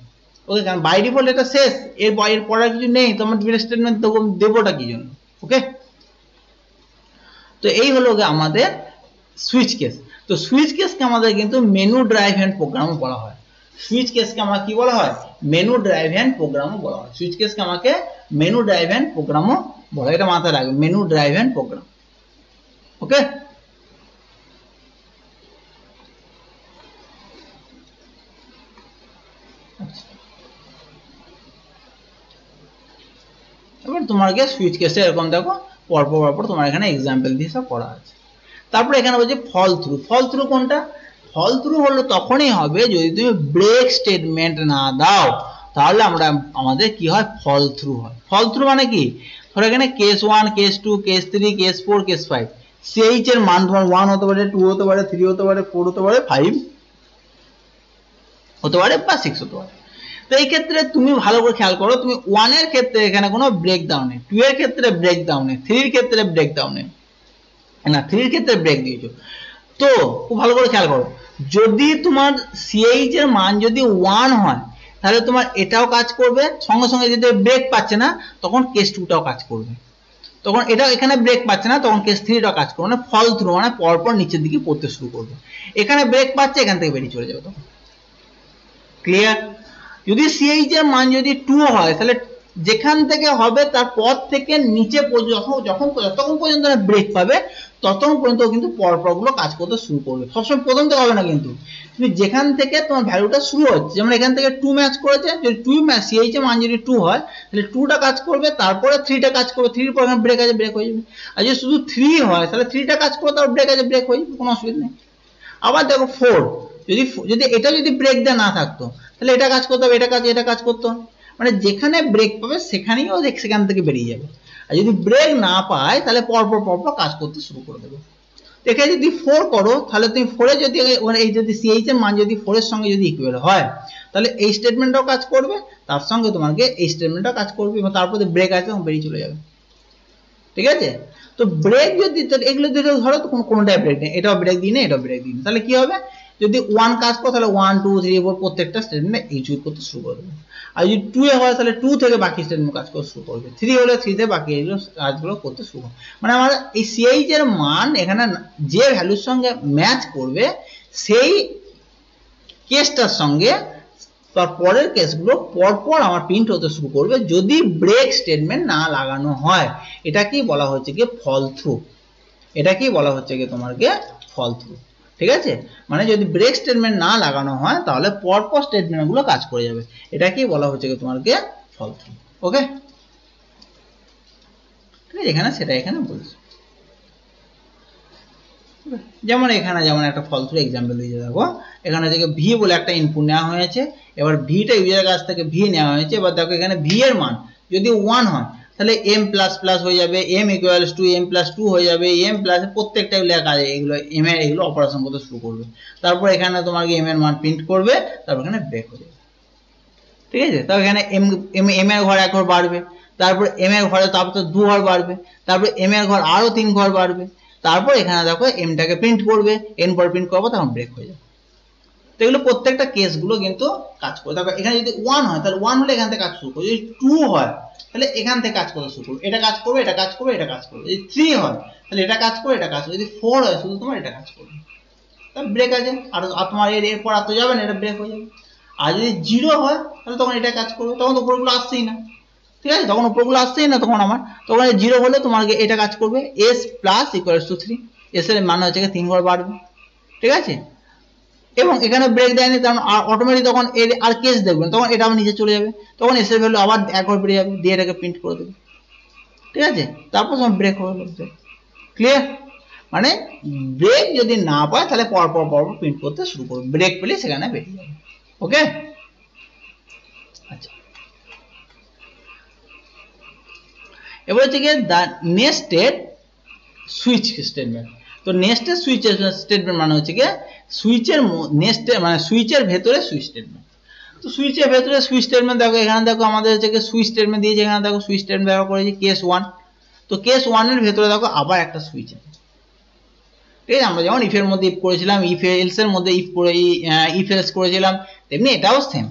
ওকে, কারণ বাই ডিফল্ট এটা শেষ, এর পড়ার কিছু নেই, তোমার ব্রেক স্টেটমেন্ট দেবোটা কি জন্য। ওকে, তো এই হলো আমাদের সুইচ কেস। তো সুইচ কেসকে আমাদের কিন্তু মেনু ড্রাইভ হ্যান্ড প্রোগ্রামও বলা হয়। সুইচ কেসকে আমরা কি বলা হয়, মেনু ড্রাইভ হ্যান্ড প্রোগ্রামও বলা হয়। সুইচ কেসকে আমাকে মেনু ড্রাইভ হ্যান্ড প্রোগ্রামও বলা হয়, এটা মাথায় রাখবে, মেনু ড্রাইভ হ্যান্ড প্রোগ্রাম। ওকে, এবার তোমাকে সুইচ কেসে এরকম দেখো পরপর তোমার এখানে এক্সাম্পল দিয়ে সব করা আছে। তারপরে এখানে বলছে ফল থ্রু। ফল থ্রু কোনটা, ফল থ্রু হলো তখনই হবে যদি তুমি ব্রেক স্টেটমেন্ট না দাও, তাহলে আমাদের কি হয়, ফল থ্রু হয়। ফল থ্রু মানে কি, ধরো এখানে case 1, case 2, case 3, case 4, case 5, CH এর মান তোমার 1 হতে পারে, 2 হতে পারে, 3 হতে পারে, 4 হতে পারে, 5 হতে পারে বা 6 হতে পারে। তো এই ক্ষেত্রে তুমি ভালো করে খেয়াল করো, তুমি 1 এর ক্ষেত্রে এখানে কোনো ব্রেক দাও নেই, 2 এর ক্ষেত্রে ব্রেক দাও নেই, 3 এর ক্ষেত্রে ব্রেক দাও নেই, না 3 এর ক্ষেত্রে ব্রেক দিয়েছো। তো খুব ভালো করে খেয়াল করো, যদি তোমার সিএইচ এর মান যদি 1 হয়, তাহলে তোমার এটাও কাজ করবে, সঙ্গে সঙ্গে যদি ব্রেক পাচ্ছে না তখন কেস 2টাও কাজ করবে, তখন এটা এখানে ব্রেক পাচ্ছে না তখন কেস 3টাও কাজ করবে, মানে ফল থ্রু মানে পরপর নিচের দিকে পড়তে শুরু করবে। এখানে ব্রেক পাচ্ছে, এখান থেকে বেরিয়ে চলে যাবে। তখন ক্লিয়ার? যদি সিএইচ এর মান যদি 2 হয়, তাহলে যেখান থেকে হবে তার পর থেকে নিচে যখন যতক্ষণ পর্যন্ত ব্রেক পাবে ততক্ষণ পর্যন্ত কিন্তু পরপরগুলো কাজ করতে শুরু করবে। সবসময় প্রথম থেকে হবে না, কিন্তু তুমি যেখান থেকে তোমার ভ্যালুটা শুরু হচ্ছে, যেমন এখান থেকে 2 ম্যাচ করেছে, যদি 2 ম্যাচ সিএইচ এর মান যদি 2 হয় তাহলে 2টা কাজ করবে, তারপরে 3টা কাজ করবে, 3 এর পর এখানে ব্রেক আছে, ব্রেক হয়ে যাবে। আর যদি শুধু 3 হয় তাহলে 3টা কাজ করবে, তারপর ব্রেক আছে, ব্রেক হয়ে যাবে, কোনো অসুবিধা নেই। আবার দেখো 4, যদি এটা যদি ব্রেক দেওয়া না থাকতো তাহলে এটা কাজ করতে হবে, এটা কাজ করতে হবে, মানে যেখানে ব্রেক পাবে সেখানেই ও সেখান থেকে বেরিয়ে যাবে। আর যদি ব্রেক না পায় তাহলে পরপর কাজ করতে শুরু করে দেবে। এখানে যদি 4 করো তাহলে তুমি 4 এ যদি এই যদি সিএইচ এর মান যদি 4 এর সঙ্গে যদি ইকুয়াল হয় তাহলে এই স্টেটমেন্টটাও কাজ করবে, তার সঙ্গে তোমাকে এই স্টেটমেন্টটাও কাজ করবে, এবং তারপরে ব্রেক আছে তখন বেরিয়ে চলে যাবে। ঠিক আছে, তো ব্রেক যদি এগুলো যদি ধরো তো কোনোটাই ব্রেক নেই, এটাও ব্রেক দিই না, এটাও ব্রেক দিই না, তাহলে কি হবে, যদি 1 কাজ করো তাহলে 1 2 3 4 প্রত্যেকটা স্টেটমেন্টে এক্সিকিউট করতে শুরু করবে। আর যদি 2 এ হয় তাহলে 2 থেকে বাকি স্টেটমেন্ট কাজ করতে শুরু করবে, 3 হলে 3 থেকে বাকি এগুলো কাজগুলো করতে শুরু করবে। মানে আমার এই সিএইচ এর মান এখানে যে ভ্যালুর সঙ্গে ম্যাচ করবে সেই কেসটার সঙ্গে তার পরের কেসগুলো পরপর আমার প্রিন্ট হতে শুরু করবে যদি ব্রেক স্টেটমেন্ট না লাগানো হয়। এটা কি বলা হচ্ছে কি ফল থ্রু, এটা কি বলা হচ্ছে কি তোমাকে ফল থ্রু। ঠিক আছে, মানে যদি ব্রেক স্টেটমেন্ট না লাগানো হয় তাহলে পরপর স্টেটমেন্টগুলো কাজ করে যাবে, এটা কি বলা হচ্ছে কি তোমাকে ফল থ্রু। ওকে, ঠিক আছে, এখানে সেটা এখানে বলছি। যেমন এখানে যেমন একটা ফল থ্রু এক্সাম্পল দিয়ে দেখো, এখানে থেকে ভি বলে একটা ইনপুট নেওয়া হয়েছে, এবার ভিটা ইউজারের কাছ থেকে ভি নেওয়া হয়েছে, এবার দেখো এখানে ভি এর মান যদি 1 হয় তাহলে m প্লাস প্লাস হয়ে যাবে, m equals to m plus 2 হয়ে যাবে, m প্লাস প্রত্যেকটা লেখা আছে, এগুলো m এর এগুলো অপারেশন করতে শুরু করবে, তারপর এখানে তোমাকে m এর মান প্রিন্ট করবে, তারপর এখানে ব্রেক হয়ে যাবে। ঠিক আছে, তারপর এখানে m এর ঘর 1 ঘর বাড়বে, তারপর m এর ঘরে তারপর 2 ঘর বাড়বে, তারপর m এর ঘর আরো 3 ঘর বাড়বে, তারপর এখানে দেখো এমটাকে প্রিন্ট করবে, n পর প্রিন্ট করবো, তখন ব্রেক হয়ে যাবে। তো এগুলো প্রত্যেকটা কেসগুলো কিন্তু কাজ করে। তারপর এখানে যদি 1 হয় তাহলে 1 হলে এখান থেকে কাজ শুরু করবে, যদি 2 হয় তাহলে এখান থেকে কাজ করতে শুরু করবে, এটা কাজ করবে, এটা কাজ করবে, এটা কাজ করবে, যদি 3 হয় তাহলে এটা কাজ করবে, এটা কাজ করবে, যদি 4 হয় শুধু তোমার এটা কাজ করবে, তাহলে ব্রেক আছে, আর তোমার এরপর আর তো যাবে না, এটা ব্রেক হয়ে যাবে। আর যদি 0 হয় তাহলে তখন এটা কাজ করবে, তখন তো উপরগুলো আসছেই না। ঠিক আছে, তখন উপরগুলো আসছেই না, তখন আমার তখন 0 হলে তোমাকে এটা কাজ করবে, s plus equals to 3, s এর মান হচ্ছে 3 ঘর বাড়বে। ঠিক আছে, এবং এখানে ব্রেক দেয়নি তখন অটোমেটিক তখন এর আর কেস দেখবেন, তখন এটা আবার নিচে চলে যাবে, তখন s এর ভ্যালু আবার 1 ঘর বেড়ে যাবে, দিয়ে এটাকে প্রিন্ট করে দেবে। ঠিক আছে, তারপর তোমার ব্রেক হলো। ক্লিয়ার, মানে ব্রেক যদি না পায় তাহলে পরপর প্রিন্ট করতে শুরু করবে, ব্রেক পেলে সেখানে বেরিয়ে যাবে। ওকে, আচ্ছা, এবার হচ্ছে গিয়ে দ্য নেস্টেড সুইচ স্টেটমেন্ট। তো নেস্টেড সুইচ স্টেটমেন্ট মানে হচ্ছে গিয়ে সুইচের নেস্টে মানে সুইচের ভেতরে সুইচ স্টেটমেন্ট। তো সুইচের ভেতরে সুইচ স্টেটমেন্ট দেখো, এখানে দেখো আমাদের হচ্ছে গিয়ে সুইচ স্টেটমেন্ট দিয়েছে, এখানে দেখো সুইচ স্টেটমেন্ট ব্যবহার করেছি কেস 1। তো কেস 1 এর ভেতরে দেখো আবার একটা সুইচ আছে। ঠিক আছে, আমরা যেমন ইফ এর মধ্যে ইফ করেছিলাম, ইফ এলস এর মধ্যে ইফ করে ইফ এলস করেছিলাম, তেমনি এটাও সেম।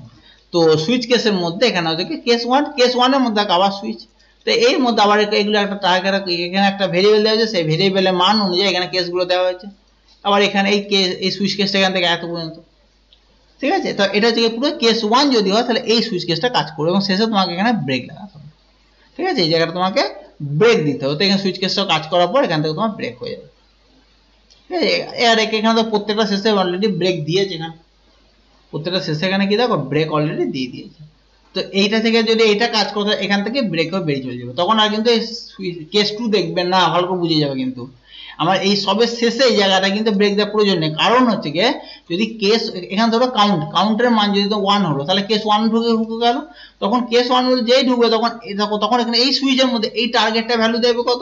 তো সুইচ কেসের মধ্যে এখানে হচ্ছে কি কেস 1 এর মধ্যে আবার সুইচ। তো এর মধ্যে আবার এগুলো একটা টার্গেট, এখানে একটা ভেরিয়েবল দেওয়া হয়েছে, সেই ভেরিয়েবলের মান অনুযায়ী এখানে কেসগুলো দেওয়া হয়েছে। আবার এখানে এই সুইচ কেসটা এখান থেকে এত পর্যন্ত। ঠিক আছে, তো এটা হচ্ছে পুরো কেস 1 যদি হয় তাহলে এই সুইচ কেসটা কাজ করবে, এবং শেষে তোমাকে এখানে ব্রেক লাগাতে হবে। ঠিক আছে, এই জায়গাটা তোমাকে ব্রেক দিতে হবে। তো এখানে সুইচ কেসটা কাজ করার পর এখান থেকে তোমার ব্রেক হয়ে যাবে। আর এখানে তো প্রত্যেকটা শেষে অলরেডি ব্রেক দিয়েছে, এখানে প্রত্যেকটা শেষে এখানে কি দেখো ব্রেক অলরেডি দিয়ে দিয়েছে। তো এইটা থেকে যদি এটা কাজ করতে এখান থেকে ব্রেক হয়ে বেরিয়ে চলে যাবে, তখন আর কিন্তু কেস 2 দেখবেন না, ভালো করে বুঝে যাবে। কিন্তু আমার এই সবের শেষে এই জায়গাটা কিন্তু ব্রেক দেওয়ার প্রয়োজন নেই, কারণ হচ্ছে গিয়ে যদি কেস এখানে ধরো কাউন্টের মান যদি 1 হলো তাহলে কেস 1 ঢুকে গেল, তখন কেস 1 যেই ঢুকবে তখন এখানে এই সুইচের মধ্যে এই টার্গেটটা ভ্যালু দেবে কত,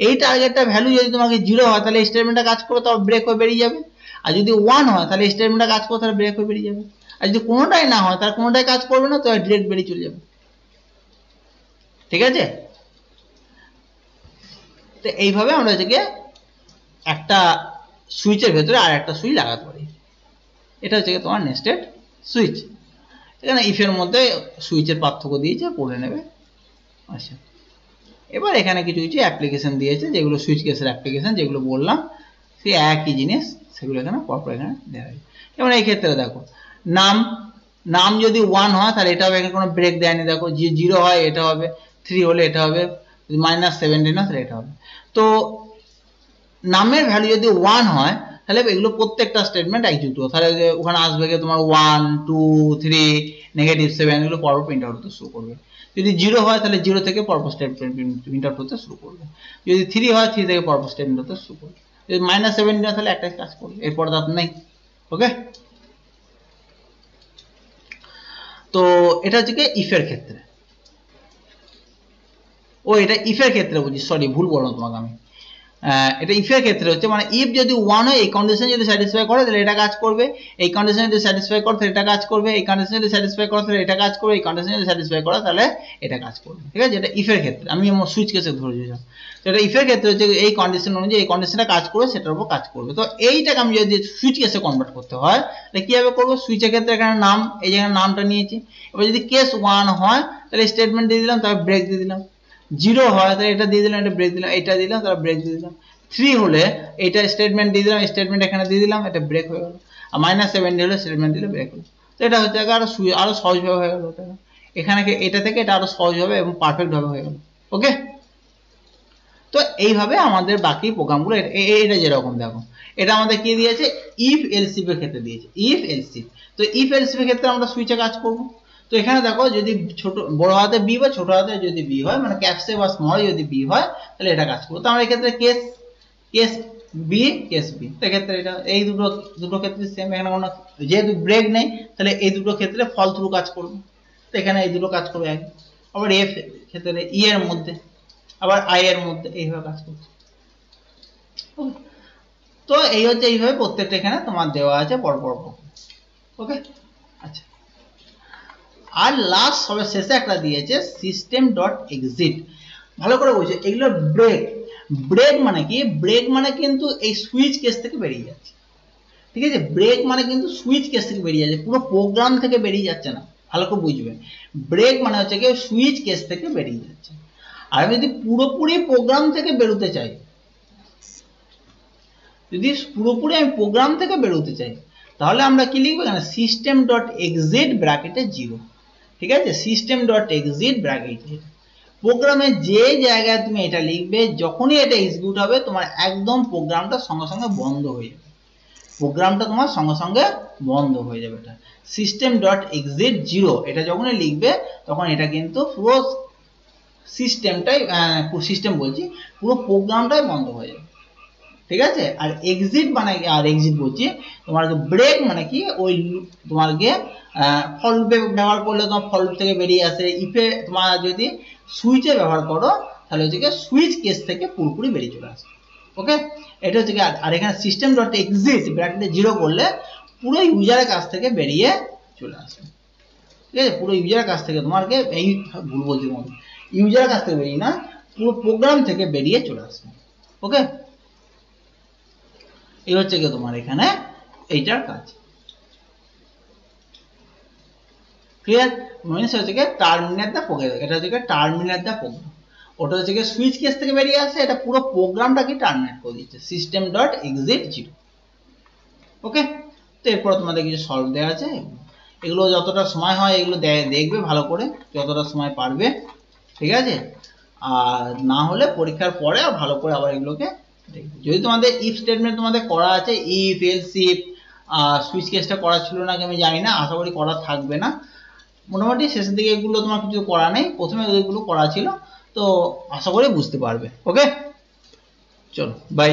এই টার্গেটটা ভ্যালু যদি তোমাকে 0 হয় তাহলে স্টেটমেন্টটা কাজ করবে, তারপর ব্রেক হয়ে বেরিয়ে যাবে। আর যদি 1 হয় তাহলে স্টেটমেন্টটা কাজ করবে, তাহলে ব্রেক হয়ে বেরিয়ে যাবে। আর যদি কোনোটাই না হয় তাহলে কোনোটাই কাজ করবে না, তো ডিরেক্ট বেরিয়ে চলে যাবে। ঠিক আছে, তো এইভাবে আমরা হচ্ছে গিয়ে একটা সুইচের ভেতরে আর একটা সুইচ লাগাতে পারি। এটা হচ্ছে তোমার নেস্টেড সুইচ। এখানে ইফের মধ্যে সুইচের পার্থক্য দিয়েছে, পড়ে নেবে। আচ্ছা, এবার এখানে কিছু কিছু অ্যাপ্লিকেশন দিয়েছে, যেগুলো সুইচ কেসের অ্যাপ্লিকেশন, যেগুলো বললাম সেই একই জিনিস, সেগুলো এখানে পরপর এখানে দেওয়া হয়। যেমন এই ক্ষেত্রে দেখো নাম নাম যদি 1 হয় তাহলে এটা হবে, এখানে কোনো ব্রেক দেয়নি, দেখো যে 0 হয় এটা হবে, 3 হলে এটা হবে, যদি -17 হয় তাহলে এটা হবে। তো নামের ভ্যালু যদি 1 হয় তাহলে এগুলো প্রত্যেকটা স্টেটমেন্ট এক্সিকিউট হবে, তাহলে ওখানে আসবে কি তোমার 1 2 3 -7 এগুলো পরপর প্রিন্ট আউট হতে শুরু করবে। যদি 0 হয় তাহলে 0 থেকে পরপর স্টেটমেন্ট প্রিন্ট আউট হতে শুরু করবে। যদি 3 হয় 3 থেকে পরপর স্টেটমেন্ট হতে শুরু করবে। যদি -17 হয় তাহলে একটাই কাজ করবে, এরপর তার নেই। ওকে, তো এটা হচ্ছে কি ইফের ক্ষেত্রে। ও এটা ইফের ক্ষেত্রে বুঝি, সরি ভুল বললাম তোমাকে আমি। এটা ইফের ক্ষেত্রে হচ্ছে, মানে ইফ যদি 1 হয়, এই কন্ডিশন যদি স্যাটিসফাই করে তাহলে এটা কাজ করবে, এই কন্ডিশন যদি স্যাটিসফাই করে তাহলে এটা কাজ করবে, এই কন্ডিশন যদি স্যাটিসফাই করে তাহলে এটা কাজ করবে, এই কন্ডিশন যদি স্যাটিসফাই করে তাহলে এটা কাজ করবে। ঠিক আছে, এটা ইফের ক্ষেত্রে, আমি আমার সুইচ কেসে ধরে দিয়েছিলাম। তো এটা ইফের ক্ষেত্রে হচ্ছে এই কন্ডিশন অনুযায়ী এই কন্ডিশনটা কাজ করবে, সেটার উপর কাজ করবে। তো এইটাকে আমি যদি সুইচ কেসে কনভার্ট করতে হয় তাহলে কিভাবে করবো? সুইচের ক্ষেত্রে এখানে নাম, এই জায়গায় নামটা নিয়েছি। এবার যদি কেস 1 হয় তাহলে স্টেটমেন্ট দিয়ে দিলাম, তারপর ব্রেক দিয়ে দিলাম। 0 হয় তাহলে এটা দিয়ে দিলাম, এটা ব্রেক দিলাম, এটা দিলাম, তারপর ব্রেক দিয়ে দিলাম। 3 হলে এটা স্টেটমেন্ট দিয়ে দিলাম, স্টেটমেন্ট এখানে দিয়ে দিলাম, এটা ব্রেক হয়ে গেল। আর -17 হলে স্টেটমেন্ট দিলে ব্রেক হলো। তো এটা হচ্ছে আরো সহজভাবে হয়ে গেল। এখানে এটা থেকে এটা আরো সহজভাবে এবং পারফেক্ট ভাবে হয়ে গেল। ওকে, তো এইভাবে আমাদের বাকি প্রোগ্রামগুলো, এটা যেরকম দেখো, এটা আমাদের কি দিয়েছে, ইফ এলসিফ এর ক্ষেত্রে দিয়েছে, ইফ এলসিফ। তো ইফ এলসিফ এর ক্ষেত্রে আমরা সুইচে কাজ করব। তো এখানে দেখো যদি ছোট বড় হাতে বি বা ছোট হাতে যদি বি হয়, মানে ক্যাপসে বা স্মল যদি বি হয় তাহলে এটা কাজ করবো। তো আমরা এক্ষেত্রে কেস বি, কেস বি, এক্ষেত্রে এটা এই দুটো ক্ষেত্রে সেম। এখানে কোনো যেহেতু ব্রেক নেই তাহলে এই দুটো ক্ষেত্রে ফল থ্রু কাজ করবে। তো এখানে এই দুটো কাজ করবে একই। আবার এফ ক্ষেত্রে ই এর মধ্যে, আবার আই এর মধ্যে, এইভাবে কাজ করছে। তো এই হচ্ছে, এইভাবে প্রত্যেকটা এখানে তোমার দেওয়া আছে পরপর। ওকে, আচ্ছা। আর লাস্ট সবে শেষে একটা দিয়েছে সিস্টেম ডট এক্সিট। ভালো করে বুঝছো, এগুলো ব্রেক। ব্রেক মানে কি? ব্রেক মানে কিন্তু এই সুইচ কেস থেকে বেরিয়ে যাচ্ছে। ঠিক আছে, ব্রেক মানে কিন্তু সুইচ কেস থেকে বেরিয়ে যাচ্ছে, পুরো প্রোগ্রাম থেকে বেরিয়ে যাচ্ছে না। ভালো করে বুঝবে, ব্রেক মানে হচ্ছে কি সুইচ কেস থেকে বেরিয়ে যাচ্ছে। আর আমি যদি পুরোপুরি প্রোগ্রাম থেকে বেরোতে চাই, যদি পুরোপুরি আমি প্রোগ্রাম থেকে বেরোতে চাই তাহলে আমরা কি লিখবো? এখানে সিস্টেম ডট এক্সিট ব্র্যাকেটে 0। ঠিক আছে, সিস্টেম ডট এক্সিট ব্র্যাকেটে প্রোগ্রামে যে জায়গায় তুমি এটা লিখবে, যখনই এটা এক্সিকিউট হবে তোমার একদম প্রোগ্রামটা সঙ্গে সঙ্গে বন্ধ হয়ে যাবে। প্রোগ্রামটা তোমার সঙ্গে সঙ্গে বন্ধ হয়ে যাবে। এটা সিস্টেম ডট এক্সিট 0 এটা যখনই লিখবে তখন এটা কিন্তু পুরো সিস্টেমটাই, সিস্টেম বলছি, পুরো প্রোগ্রামটাই বন্ধ হয়ে যাবে। ঠিক আছে, আর এক্সিট মানে, আর এক্সিট বলছি তোমার ব্রেক মানে কি, ওই তোমার গিয়ে ফর লুপে ব্যবহার করলে তোমার ফর লুপ থেকে বেরিয়ে আসে। ইফে তোমার যদি সুইচে ব্যবহার করো তাহলে হচ্ছে কি সুইচ কেস থেকে পুরোপুরি বেরিয়ে চলে আসে। ওকে, এটা হচ্ছে কি। আর এখানে সিস্টেম ডট এক্সিট ব্র্যাকেটে 0 করলে পুরো ইউজারের কাছ থেকে বেরিয়ে চলে আসবে। ঠিক আছে, পুরো ইউজারের কাছ থেকে তোমাকে, এই ভুল বলছি তোমাকে, ইউজারের কাছ থেকে বেরিয়ে না, পুরো প্রোগ্রাম থেকে বেরিয়ে চলে আসবে। ওকে, এই হচ্ছে কি তোমার এখানে এইটার কাজ। ক্লিয়ার? মিন্স হচ্ছে কি টার্মিনেট দা প্রোগ্রাম, এটা হচ্ছে কি টার্মিনেট দা প্রোগ্রাম। ওটা হচ্ছে কি সুইচ কেস থেকে বেরিয়ে আসে, এটা পুরো প্রোগ্রামটাকে টার্মিনেট করে দিচ্ছে, সিস্টেম ডট এক্সিট 0। ওকে, তো এরপর তোমাদের কিছু সলভ দেওয়া আছে, এগুলো যতটা সময় হয় এগুলো দেখবে ভালো করে, যতটা সময় পারবে। ঠিক আছে, আর না হলে পরীক্ষার পরে ভালো করে আবার এগুলোকে দেখবে। যদি তোমাদের ইফ স্টেটমেন্ট তোমাদের করা আছে, ইফ এলস ইফ, সুইচ কেসটা করা ছিল না আমি জানি না, আশা করি করা থাকবে না। মোটামুটি শেষের দিকে এগুলো তোমার কিছু করা নেই, প্রথমে এগুলো করা ছিল, তো আশা করি বুঝতে পারবে। ওকে, চলো বাই।